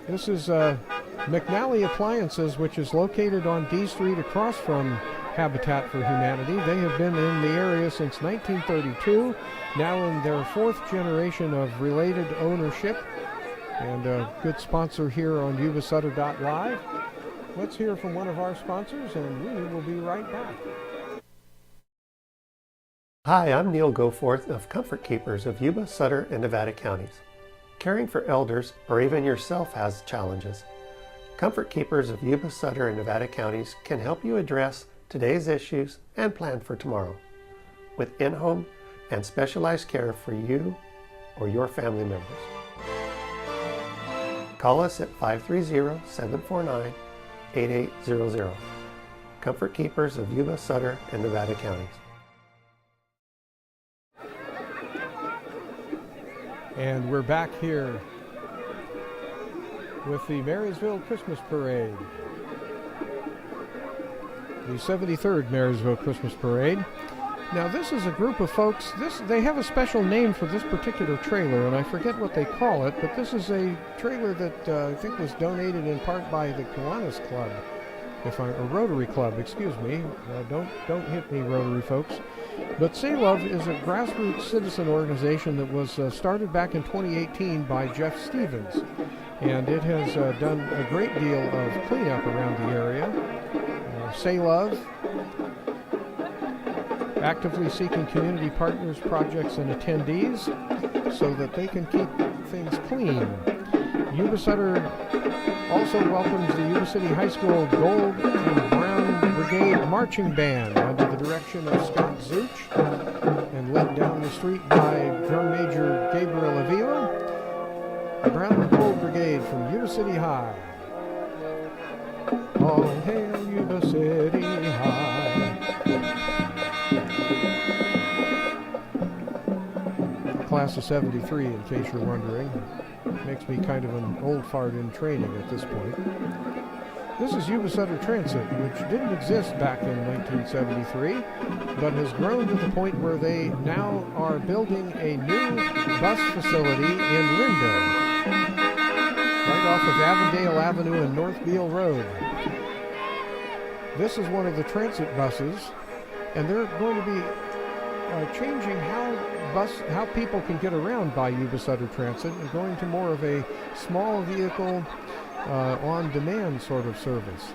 This is McNally Appliances, which is located on D Street across from Habitat for Humanity. They have been in the area since 1932, now in their 4th generation of related ownership, and a good sponsor here on Yuba-Sutter.live. Let's hear from one of our sponsors, and we will be right back. Hi, I'm Neil Goforth of Comfort Keepers of Yuba, Sutter, and Nevada counties. Caring for elders or even yourself has challenges. Comfort Keepers of Yuba, Sutter, and Nevada counties can help you address today's issues and plan for tomorrow with in-home and specialized care for you or your family members. Call us at 530-749-8800. Comfort Keepers of Yuba, Sutter, and Nevada counties. And we're back here with the Marysville Christmas Parade. The 73rd Marysville Christmas Parade. Now this is a group of folks, they have a special name for this particular trailer, and I forget what they call it, but this is a trailer that I think was donated in part by the Kiwanis Club, or Rotary Club, excuse me. Don't hit me, Rotary folks. But Say Love is a grassroots citizen organization that was started back in 2018 by Jeff Stevens. And it has done a great deal of cleanup around the area. Say Love, actively seeking community partners, projects, and attendees so that they can keep things clean. Yuba-Sutter also welcomes the Yuba City High School Gold and Brown Brigade Marching Band under the direction of Scott Zuch and led down the street by Drum Major Gabriel Avila. The Brown and Gold Brigade from Yuba City High. All hail Yuba City High. Class of 73, in case you're wondering. Makes me kind of an old fart in training at this point. This is Yuba-Sutter Transit, which didn't exist back in 1973, but has grown to the point where they now are building a new bus facility in Lindo, right off of Avondale Avenue and North Beale Road. This is one of the transit buses, and they're going to be changing how people can get around by Yuba-Sutter Transit and going to more of a small vehicle on-demand sort of service.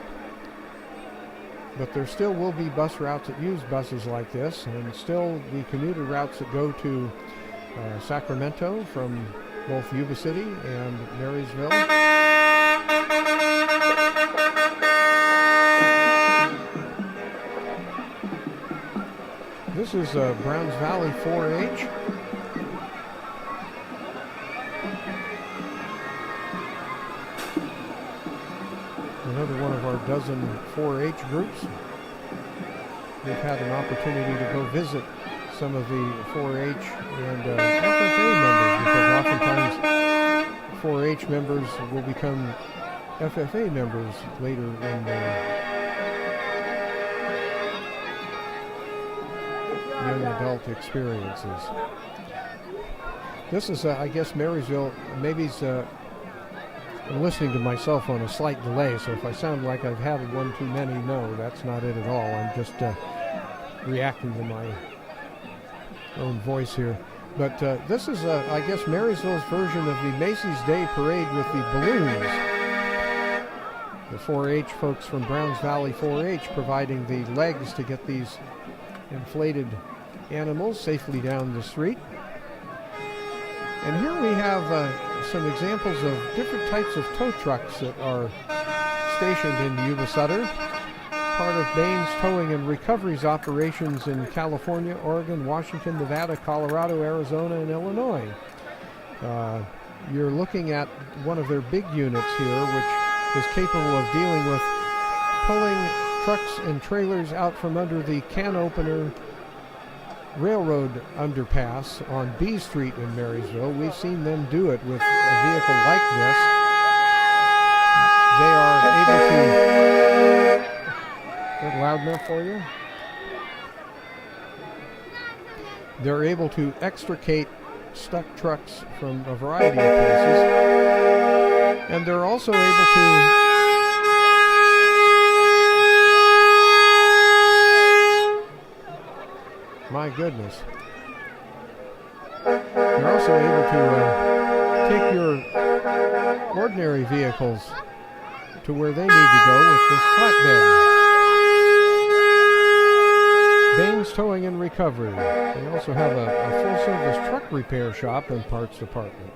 But there still will be bus routes that use buses like this, and still the commuter routes that go to Sacramento from both Yuba City and Marysville. This is Browns Valley 4-H. Another one of our dozen 4-H groups. We've had an opportunity to go visit some of the 4-H and FFA members, because oftentimes 4-H members will become FFA members later in young adult experiences. This is, I guess, Marysville. Maybe's I'm listening to myself on a slight delay, so if I sound like I've had one too many, no, that's not it at all. I'm just reacting to my own voice here. But this is, I guess, Marysville's version of the Macy's Day Parade with the balloons. The 4-H folks from Browns Valley 4-H providing the legs to get these inflated animals safely down the street. And here we have some examples of different types of tow trucks that are stationed in Yuba-Sutter, part of Bain's Towing and Recovery's operations in California, Oregon, Washington, Nevada, Colorado, Arizona, and Illinois. You're looking at one of their big units here, which is capable of dealing with pulling trucks and trailers out from under the can opener railroad underpass on B Street in Marysville. We've seen them do it with a vehicle like this. They are able to... Is that loud enough for you? They're able to extricate stuck trucks from a variety of places. And they're also able to... My goodness. You're also able to take your ordinary vehicles to where they need to go with this flatbed. Bain's Towing and Recovery. They also have a full-service truck repair shop and parts department.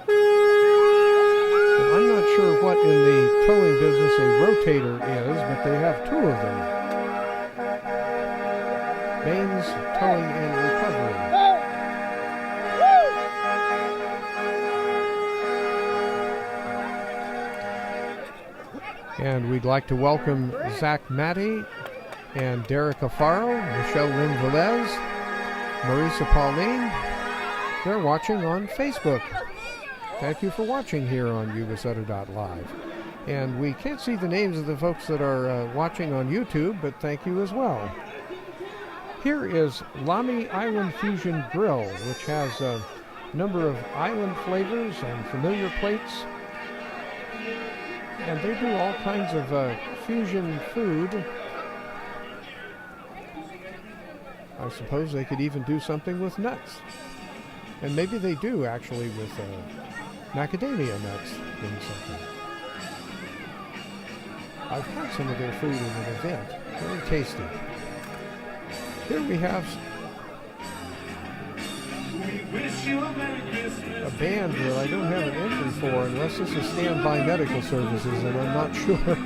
And I'm not sure what in the towing business a rotator is, but they have two of them. Bain's Towing and Recovery. And we'd like to welcome Zach Matty and Derek Afaro, Michelle Lynn Velez, Marisa Pauline. They're watching on Facebook. Thank you for watching here on Yuba-Sutter.live. And we can't see the names of the folks that are watching on YouTube, but thank you as well. Here is Lamy Island Fusion Grill, which has a number of island flavors and familiar plates. And they do all kinds of fusion food. I suppose they could even do something with nuts. And maybe they do, actually, with macadamia nuts in something. I've had some of their food in an event. Very tasty. Here we have a band that I don't have an entry for unless this is Standby Medical Services, and I'm not sure.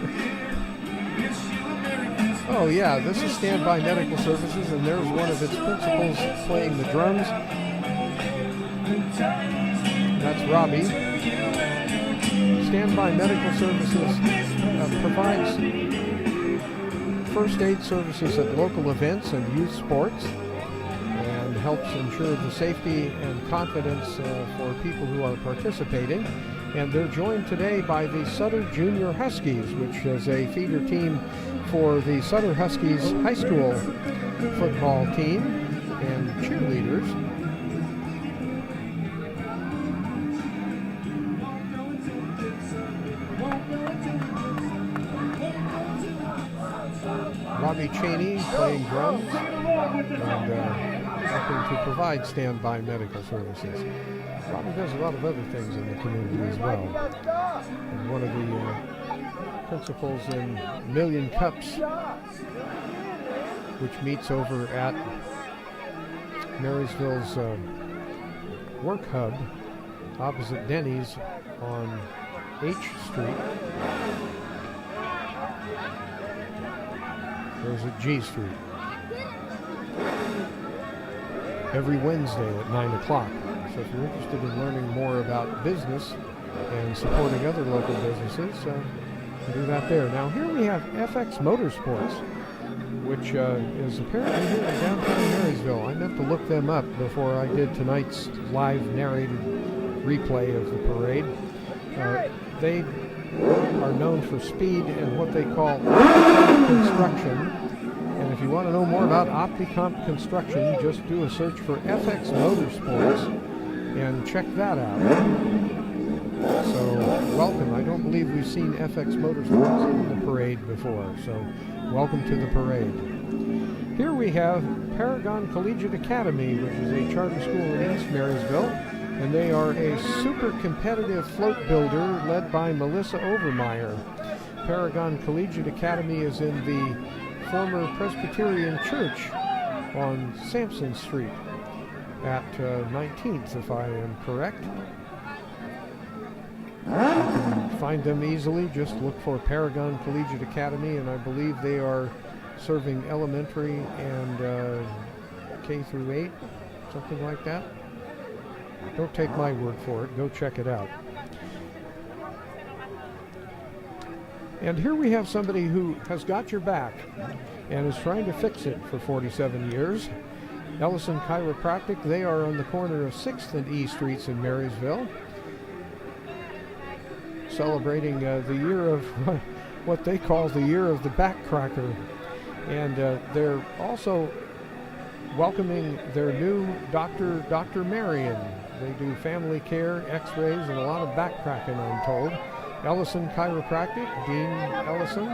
Oh yeah, this is Standby Medical Services, and there's one of its principals playing the drums. That's Robbie. Standby Medical Services provides first aid services at local events and youth sports, and helps ensure the safety and confidence for people who are participating. And they're joined today by the Sutter Junior Huskies, which is a feeder team for the Sutter Huskies high school football team and cheerleaders. Robbie Cheney playing drums and helping to provide standby medical services. Robbie does a lot of other things in the community as well. And one of the principals in Million Cups, which meets over at Marysville's work hub opposite Denny's on H Street. There's a G Street. Every Wednesday at 9 o'clock. So if you're interested in learning more about business and supporting other local businesses, you can do that there. Now here we have FX Motorsports, which is apparently here in downtown Marysville. I meant to look them up before I did tonight's live narrated replay of the parade. They are known for speed and what they call construction. And if you want to know more about Opticomp Construction, just do a search for FX Motorsports and check that out. So, welcome. I don't believe we've seen FX Motorsports in the parade before, so welcome to the parade. Here we have Paragon Collegiate Academy, which is a charter school in East Marysville, and they are a super competitive float builder led by Melissa Overmeyer. Paragon Collegiate Academy is in the former Presbyterian Church on Sampson Street at 19th, if I am correct. You can find them easily. Just look for Paragon Collegiate Academy, and I believe they are serving elementary and K through 8, something like that. Don't take my word for it. Go check it out. And here we have somebody who has got your back and is trying to fix it for 47 years. Ellison Chiropractic. They are on the corner of 6th and E Streets in Marysville, celebrating the year of what they call the year of the backcracker. And they're also welcoming their new doctor, Dr. Marion. They do family care, x-rays, and a lot of backcracking, I'm told. Ellison Chiropractic, Dean Ellison.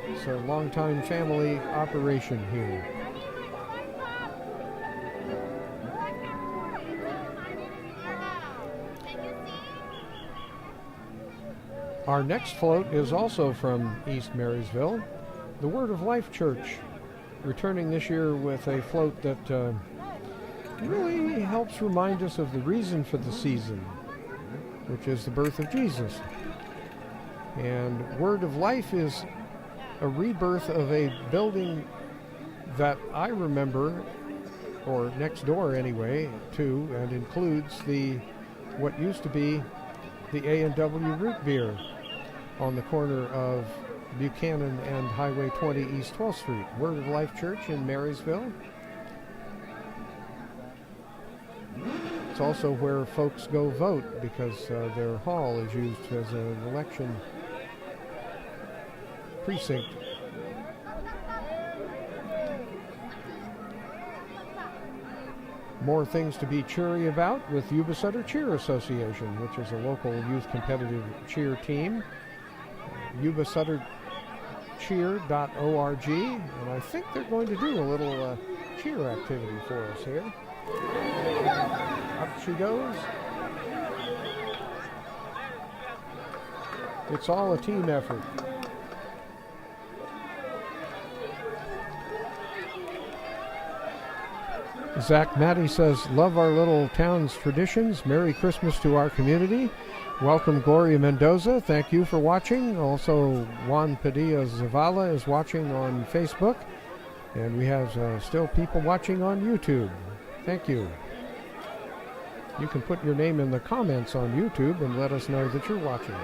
It's a longtime family operation here. Our next float is also from East Marysville, the Word of Life Church, returning this year with a float that really helps remind us of the reason for the season, which is the birth of Jesus. And Word of Life is a rebirth of a building that I remember, or next door anyway, to, and includes what used to be the A&W Root Beer on the corner of Buchanan and Highway 20 East 12th Street. Word of Life Church in Marysville. It's also where folks go vote because their hall is used as an election precinct. More things to be cheery about with Yuba-Sutter Cheer Association, which is a local youth competitive cheer team. Yuba-Sutter cheer.org, and I think they're going to do a little cheer activity for us here. Up she goes. It's all a team effort. Zach Matty says, love our little town's traditions. Merry Christmas to our community. Welcome, Gloria Mendoza. Thank you for watching. Also, Juan Padilla Zavala is watching on Facebook. And we have still people watching on YouTube. Thank you. You can put your name in the comments on YouTube and let us know that you're watching.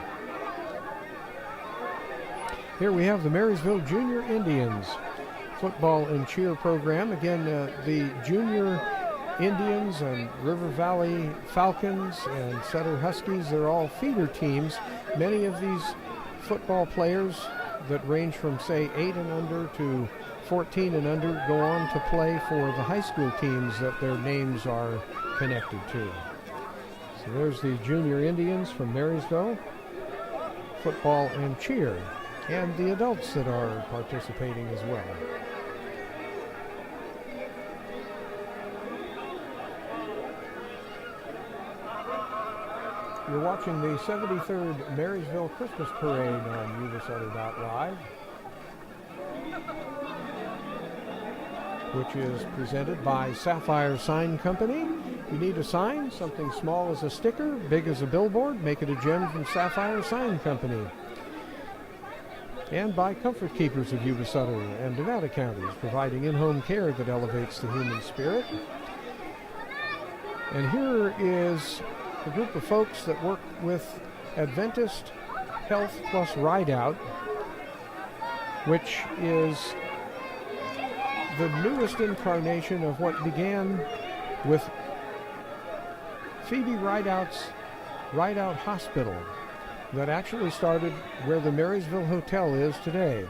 Here we have the Marysville Junior Indians football and cheer program. Again, the Junior Indians and River Valley Falcons and Sutter Huskies, they're all feeder teams. Many of these football players that range from, say, 8 and under to 14 and under go on to play for the high school teams that their names are connected to. So there's the Junior Indians from Marysville, football and cheer, and the adults that are participating as well. You're watching the 73rd Marysville Christmas Parade on Yuba-Sutter.live, which is presented by Sapphire Sign Company. You need a sign, something small as a sticker, big as a billboard, make it a gem from Sapphire Sign Company. And by Comfort Keepers of Yuba-Sutter and Nevada counties, providing in-home care that elevates the human spirit. And here is a group of folks that work with Adventist Health Plus Rideout, which is the newest incarnation of what began with Phoebe Rideout's Rideout Hospital that actually started where the Marysville Hotel is today.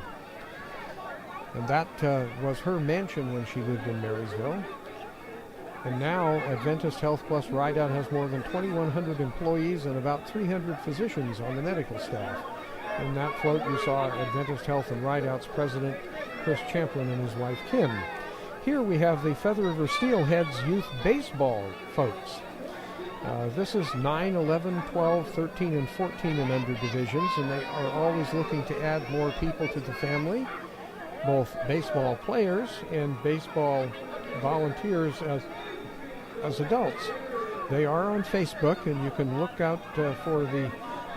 And that was her mansion when she lived in Marysville. And now Adventist Health Plus Rideout has more than 2,100 employees and about 300 physicians on the medical staff. In that float you saw Adventist Health and Rideout's president, Chris Champlin, and his wife, Kim. Here we have the Feather River Steelheads youth baseball folks. This is 9, 11, 12, 13, and 14 and under divisions, and they are always looking to add more people to the family, both baseball players and baseball volunteers as adults. They are on Facebook, and you can look out for the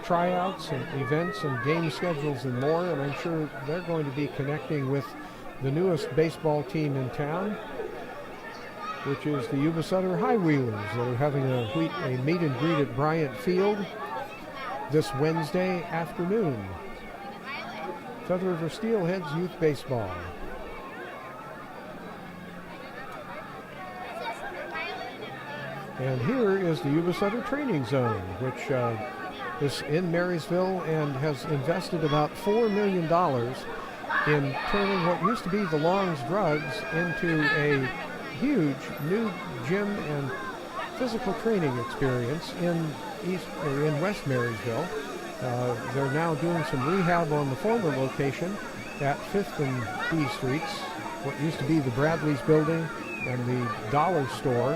tryouts and events and game schedules and more, and I'm sure they're going to be connecting with the newest baseball team in town, which is the Yuba-Sutter High Wheelers that are having a meet and greet at Bryant Field this Wednesday afternoon. Feather River Steelheads Youth Baseball. And here is the Yuba-Sutter Training Zone, which is in Marysville and has invested about $4 million in turning what used to be the Long's Drugs into a huge new gym and physical training experience in West Marysville. They're now doing some rehab on the former location at 5th and B Streets, what used to be the Bradley's building and the dollar store,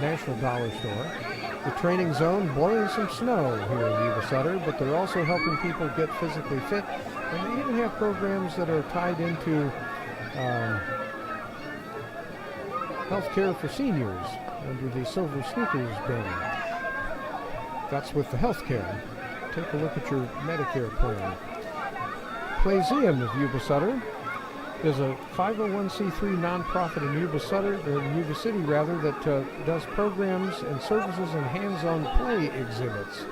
National Dollar Store. The training zone blowing some snow here in Yuba-Sutter, but they're also helping people get physically fit, and they even have programs that are tied into health care for seniors under the Silver Sneakers banner. That's with the health care. Take a look at your Medicare plan. Playseum of Yuba-Sutter is a 501c3 nonprofit in Yuba-Sutter, or in Yuba City rather, that does programs and services and hands-on play exhibits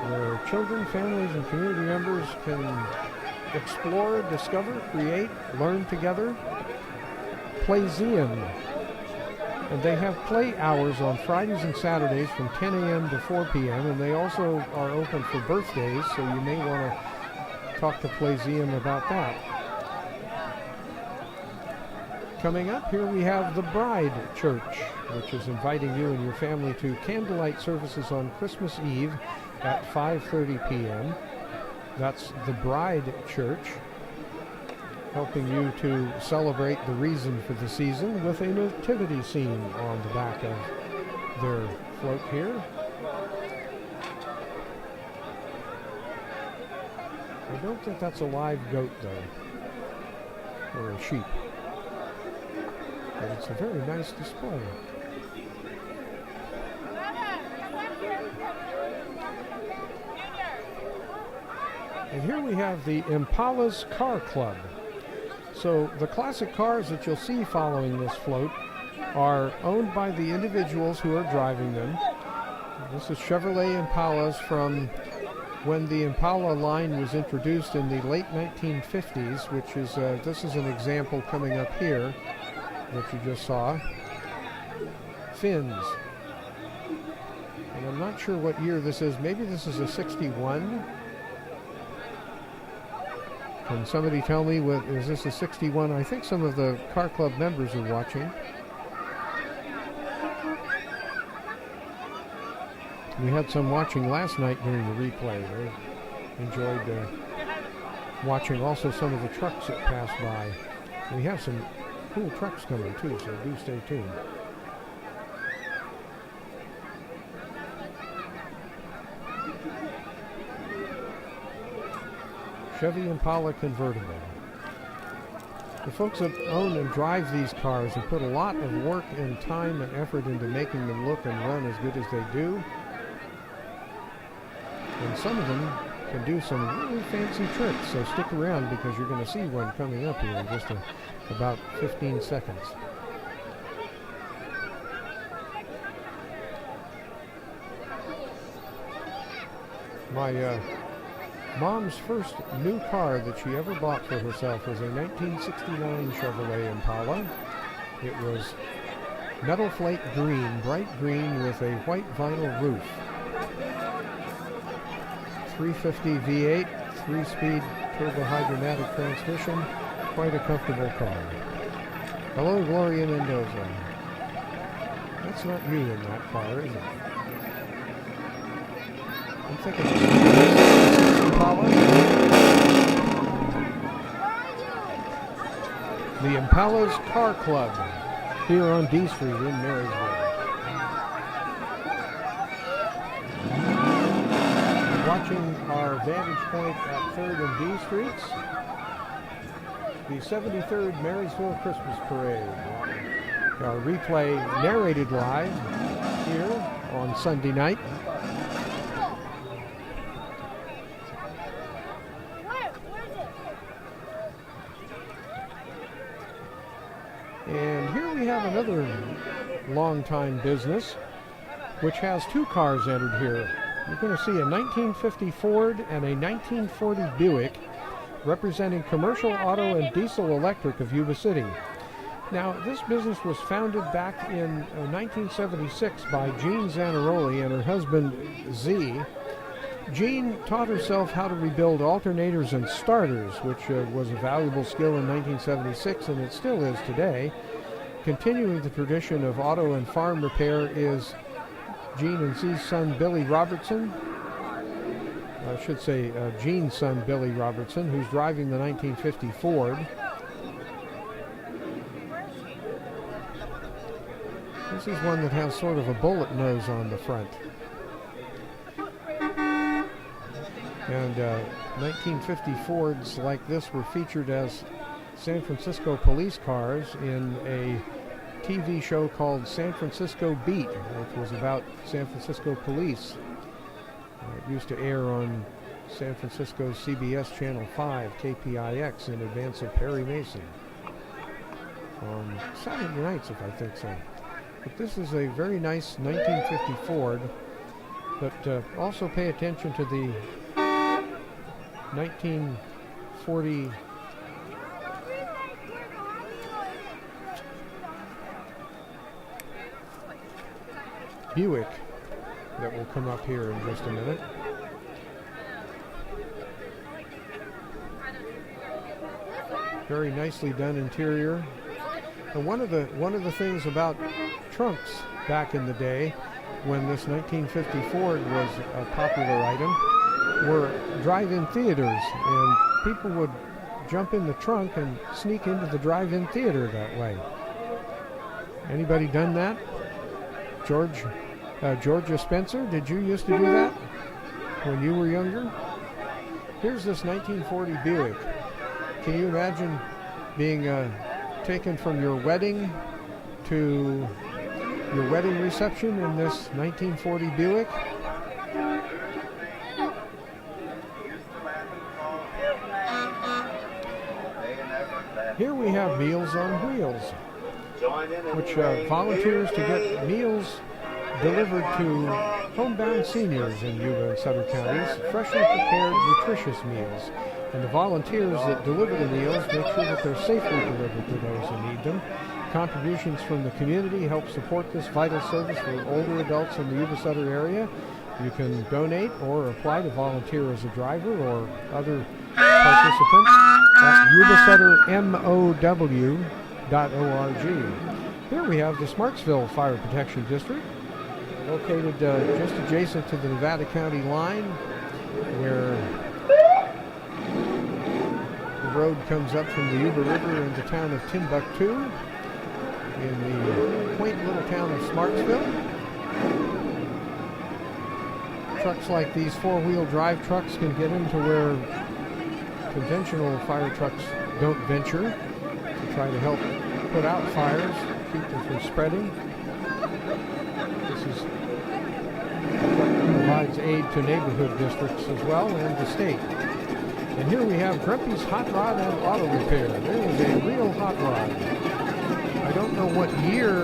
where children, families, and community members can explore, discover, create, learn together. Playseum. And they have play hours on Fridays and Saturdays from 10 a.m. to 4 p.m. and they also are open for birthdays, so you may want to talk to Playseum about that. Coming up, here we have the Bride Church, which is inviting you and your family to candlelight services on Christmas Eve at 5:30 p.m. That's the Bride Church. helping you to celebrate the reason for the season with a nativity scene on the back of their float here. I don't think that's a live goat though, or a sheep, but it's a very nice display. And here we have the Impala's Car Club. So the classic cars that you'll see following this float are owned by the individuals who are driving them. This is Chevrolet Impalas from when the Impala line was introduced in the late 1950s, which is, this is an example coming up here that you just saw. Fins. And I'm not sure what year this is. Maybe this is a 61. Can somebody tell me, is this a 61? I think some of the car club members are watching. We had some watching last night during the replay. They enjoyed watching also some of the trucks that passed by. We have some cool trucks coming too, so do stay tuned. Chevy Impala convertible. The folks that own and drive these cars have put a lot of work and time and effort into making them look and run as good as they do. And some of them can do some really fancy tricks, so stick around because you're going to see one coming up here in just about 15 seconds. My Mom's first new car that she ever bought for herself was a 1969 Chevrolet Impala. It was metal flake green, bright green with a white vinyl roof. 350 V8, 3-speed turbo-hydromatic transmission, quite a comfortable car. Hello, Gloria Mendoza. That's not you in that car, is it? I'm thinking Impala. The Impala's Car Club here on D Street in Marysville. Watching our vantage point at 3rd and D Streets, the 73rd Marysville Christmas Parade. Our replay narrated live here on Sunday night. And here we have another long-time business which has two cars entered here. You're going to see a 1950 Ford and a 1940 Buick representing commercial auto and diesel electric of Yuba City. Now, this business was founded back in 1976 by Jean Zanaroli and her husband Z. Jean taught herself how to rebuild alternators and starters, which was a valuable skill in 1976, and it still is today. Continuing the tradition of auto and farm repair is Jean and Z's son, Billy Robertson. I should say Jean's son, Billy Robertson, who's driving the 1950 Ford. This is one that has sort of a bullet nose on the front. And 1950 Fords like this were featured as San Francisco police cars in a TV show called San Francisco Beat, which was about San Francisco police. It used to air on San Francisco's CBS Channel 5, KPIX, in advance of Perry Mason. On Saturday nights, if I think so. But this is a very nice 1950 Ford, but also pay attention to the 1940 Buick that will come up here in just a minute. Very nicely done interior. And one of the things about trunks back in the day, when this 1950 Ford was a popular item, were drive-in theaters, and people would jump in the trunk and sneak into the drive-in theater that way. Anybody done that? Georgia Spencer, did you used to do that when you were younger? Here's this 1940 Buick. Can you imagine being taken from your wedding to your wedding reception in this 1940 Buick? Here we have Meals on Wheels, which volunteers to get meals delivered to homebound seniors in Yuba and Sutter counties, freshly prepared, nutritious meals. And the volunteers that deliver the meals make sure that they're safely delivered to those who need them. Contributions from the community help support this vital service for older adults in the Yuba-Sutter area. You can donate or apply to volunteer as a driver or other participant at yubasuttermow.org. Here we have the Smartsville Fire Protection District, located just adjacent to the Nevada County line, where the road comes up from the Yuba River into the town of Timbuktu in the quaint little town of Smartsville. Trucks like these four-wheel drive trucks can get into where conventional fire trucks don't venture to try to help put out fires, keep them from spreading. This is provides aid to neighborhood districts as well and the state. And here we have Grumpy's Hot Rod and Auto Repair. There is a real hot rod. I don't know what year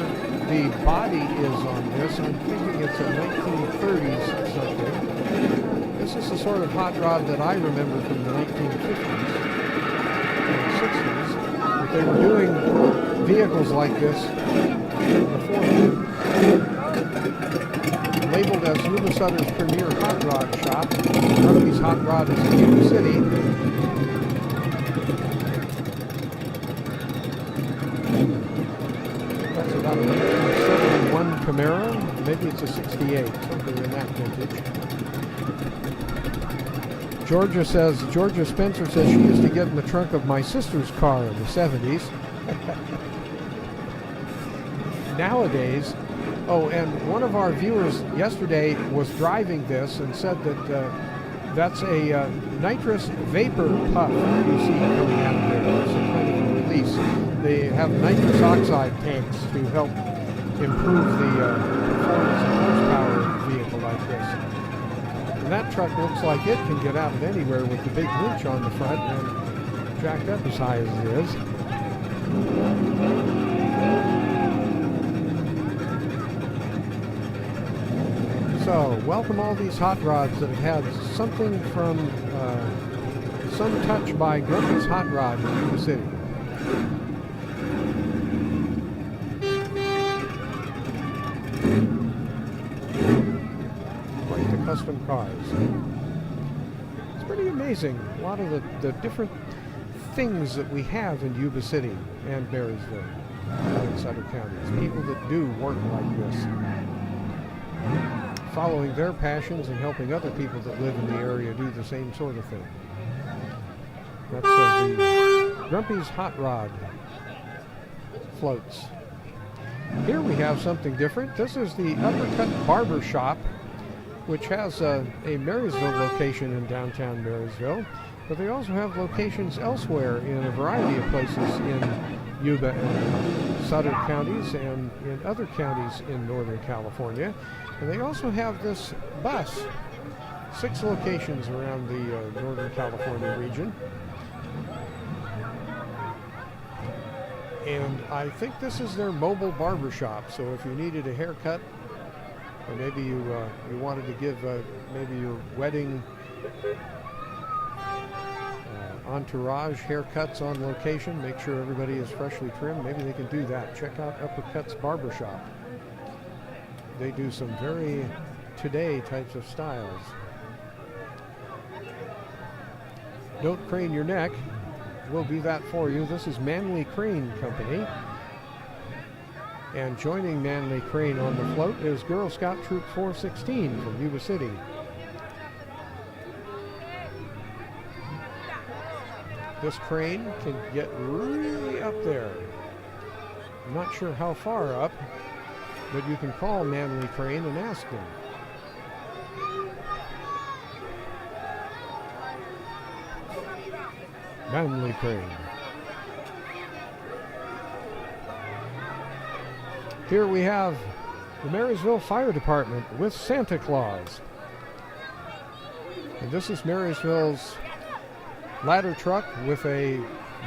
the body is on this. I'm thinking it's a 1930s something. This is the sort of hot rod that I remember from the 1950s and 60s. But they were doing vehicles like this before. Labeled as Yuba-Sutter's premier hot rod shop, Grumpy's Hot Rod is in Yuba City. That's about a 1971 Camaro, maybe it's a 68, something in that vintage. Georgia Spencer says she used to get in the trunk of my sister's car in the 70s. Nowadays, oh, and one of our viewers yesterday was driving this and said that that's a nitrous vapor puff you see coming out of there. It's a kind of a release. They have nitrous oxide tanks to help improve the performance and horsepower of a vehicle like this. And that truck looks like it can get out of anywhere with the big winch on the front and jacked up as high as it is. So, welcome all these hot rods that have had something from some touch by Grumpy's Hot Rod in Yuba City. Quite the custom cars. It's pretty amazing. A lot of the different things that we have in Yuba City and Marysville and Sutter counties. People that do work like this, following their passions and helping other people that live in the area do the same sort of thing. That's the Grumpy's Hot Rod floats. Here we have something different. This is the Uppercut Barber Shop, which has a Marysville location in downtown Marysville, but they also have locations elsewhere in a variety of places in Yuba and Sutter counties and in other counties in Northern California. And they also have this bus, 6 locations around the Northern California region. And I think this is their mobile barber shop. So if you needed a haircut, or maybe you wanted to give maybe your wedding entourage haircuts on location, make sure everybody is freshly trimmed, maybe they can do that. Check out Uppercut's Barber Shop. They do some very today types of styles. Don't crane your neck. We'll do that for you. This is Manly Crane Company. And joining Manly Crane on the float is Girl Scout Troop 416 from Yuba City. This crane can get really up there. I'm not sure how far up, but you can call Manly Crane and ask him. Manly Crane. Here we have the Marysville Fire Department with Santa Claus. And this is Marysville's ladder truck with a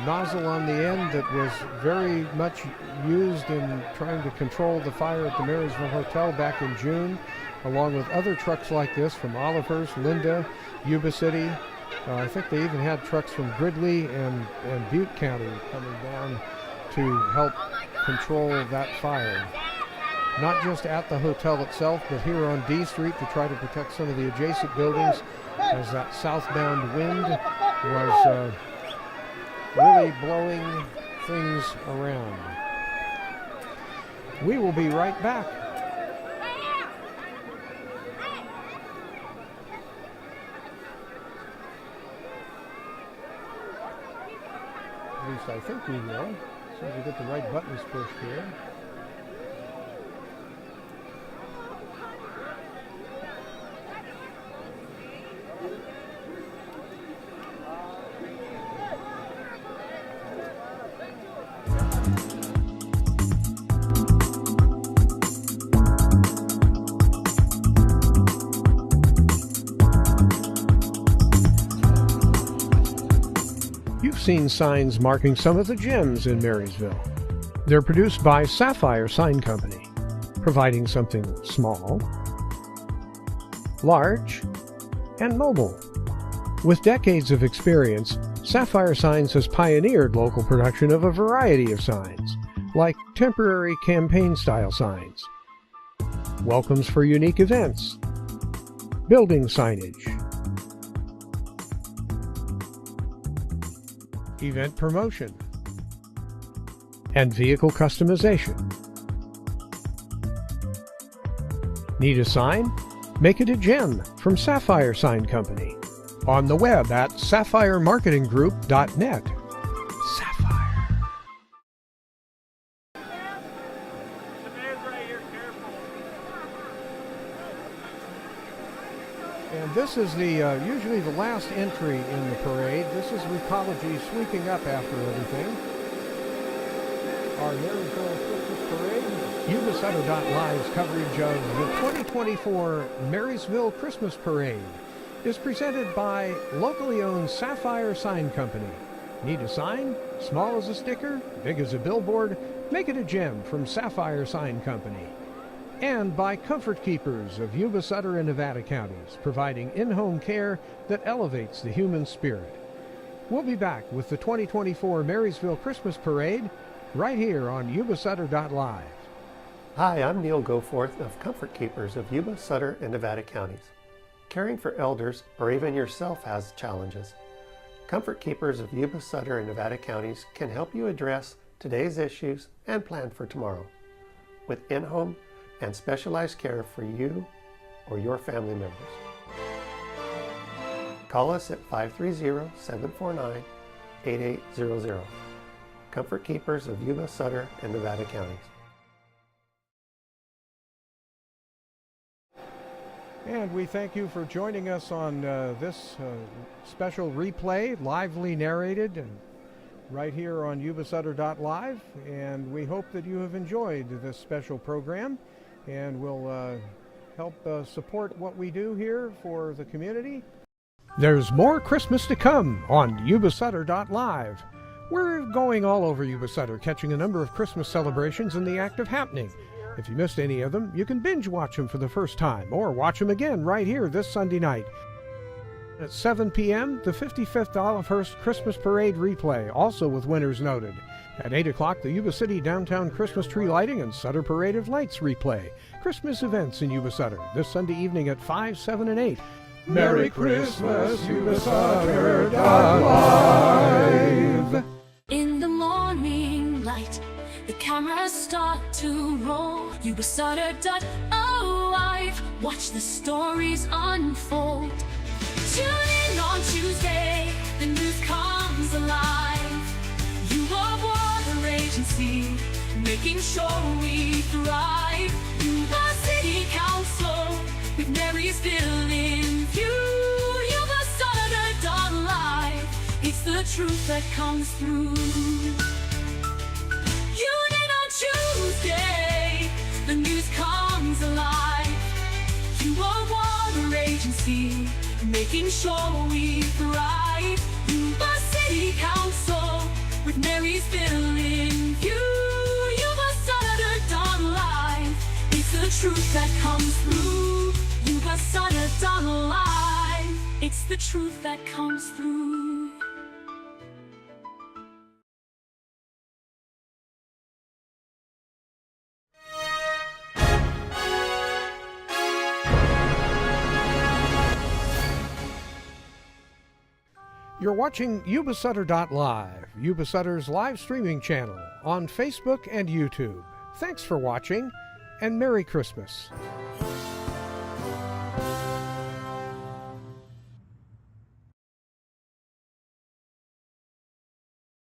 nozzle on the end that was very much used in trying to control the fire at the Marysville Hotel back in June, along with other trucks like this from Olivehurst, Linda, Yuba City. I think they even had trucks from Gridley and Butte County coming down to help control that fire. Not just at the hotel itself, but here on D Street to try to protect some of the adjacent buildings, as that southbound wind was really blowing things around. We will be right back. At least I think we will. As soon as we get the right buttons pushed here. You've seen signs marking some of the gems in Marysville. They're produced by Sapphire Sign Company, providing something small, large, and mobile. With decades of experience, Sapphire Signs has pioneered local production of a variety of signs, like temporary campaign-style signs, welcomes for unique events, building signage, event promotion, and vehicle customization. Need a sign? Make it a gem from Sapphire Sign Company. On the web at sapphiremarketinggroup.net. Sapphire. And this is the usually the last entry in the parade. This is Recology sweeping up after everything. Our Marysville Christmas Parade, Yuba-Sutter.live's coverage of the 2024 Marysville Christmas Parade is presented by locally owned Sapphire Sign Company. Need a sign? Small as a sticker? Big as a billboard? Make it a gem from Sapphire Sign Company. And by Comfort Keepers of Yuba-Sutter and Nevada counties, providing in-home care that elevates the human spirit. We'll be back with the 2024 Marysville Christmas Parade right here on Yuba-Sutter.live. Hi, I'm Neil Goforth of Comfort Keepers of Yuba-Sutter and Nevada counties. Caring for elders or even yourself has challenges. Comfort Keepers of Yuba-Sutter and Nevada counties can help you address today's issues and plan for tomorrow with in-home and specialized care for you or your family members. Call us at 530-749-8800. Comfort Keepers of Yuba-Sutter and Nevada counties. And we thank you for joining us on this special replay, lively narrated, and right here on Yuba-Sutter.live. And we hope that you have enjoyed this special program and will help support what we do here for the community. There's more Christmas to come on Yuba-Sutter.live. We're going all over Yuba-Sutter, catching a number of Christmas celebrations in the act of happening. If you missed any of them, you can binge watch them for the first time, or watch them again right here this Sunday night. At 7 p.m., the 55th Olivehurst Christmas Parade replay, also with winners noted. At 8 o'clock, the Yuba City Downtown Christmas Tree Lighting and Sutter Parade of Lights replay. Christmas events in Yuba-Sutter, this Sunday evening at 5, 7, and 8. Merry Christmas, Yuba-Sutter.live. In the morning light, the cameras start to roll. Yuba-Sutter.live. Watch the stories unfold. Tune in on Tuesday, the news comes alive. Yuba-Water Agency, making sure we thrive. Yuba City Council, with Marysville in view. Yuba-Sutter.live, it's the truth that comes through. Union on Tuesday, the news comes alive. Yuba-Water Agency, making sure we thrive. Yuba City Council, with Marysville in view. Yuba-Sutter.live, it's the truth that comes through. Yuba-Sutter.live, it's the truth that comes through. You're watching Yuba-Sutter.live, Yuba-Sutter's live streaming channel on Facebook and YouTube. Thanks for watching, and Merry Christmas.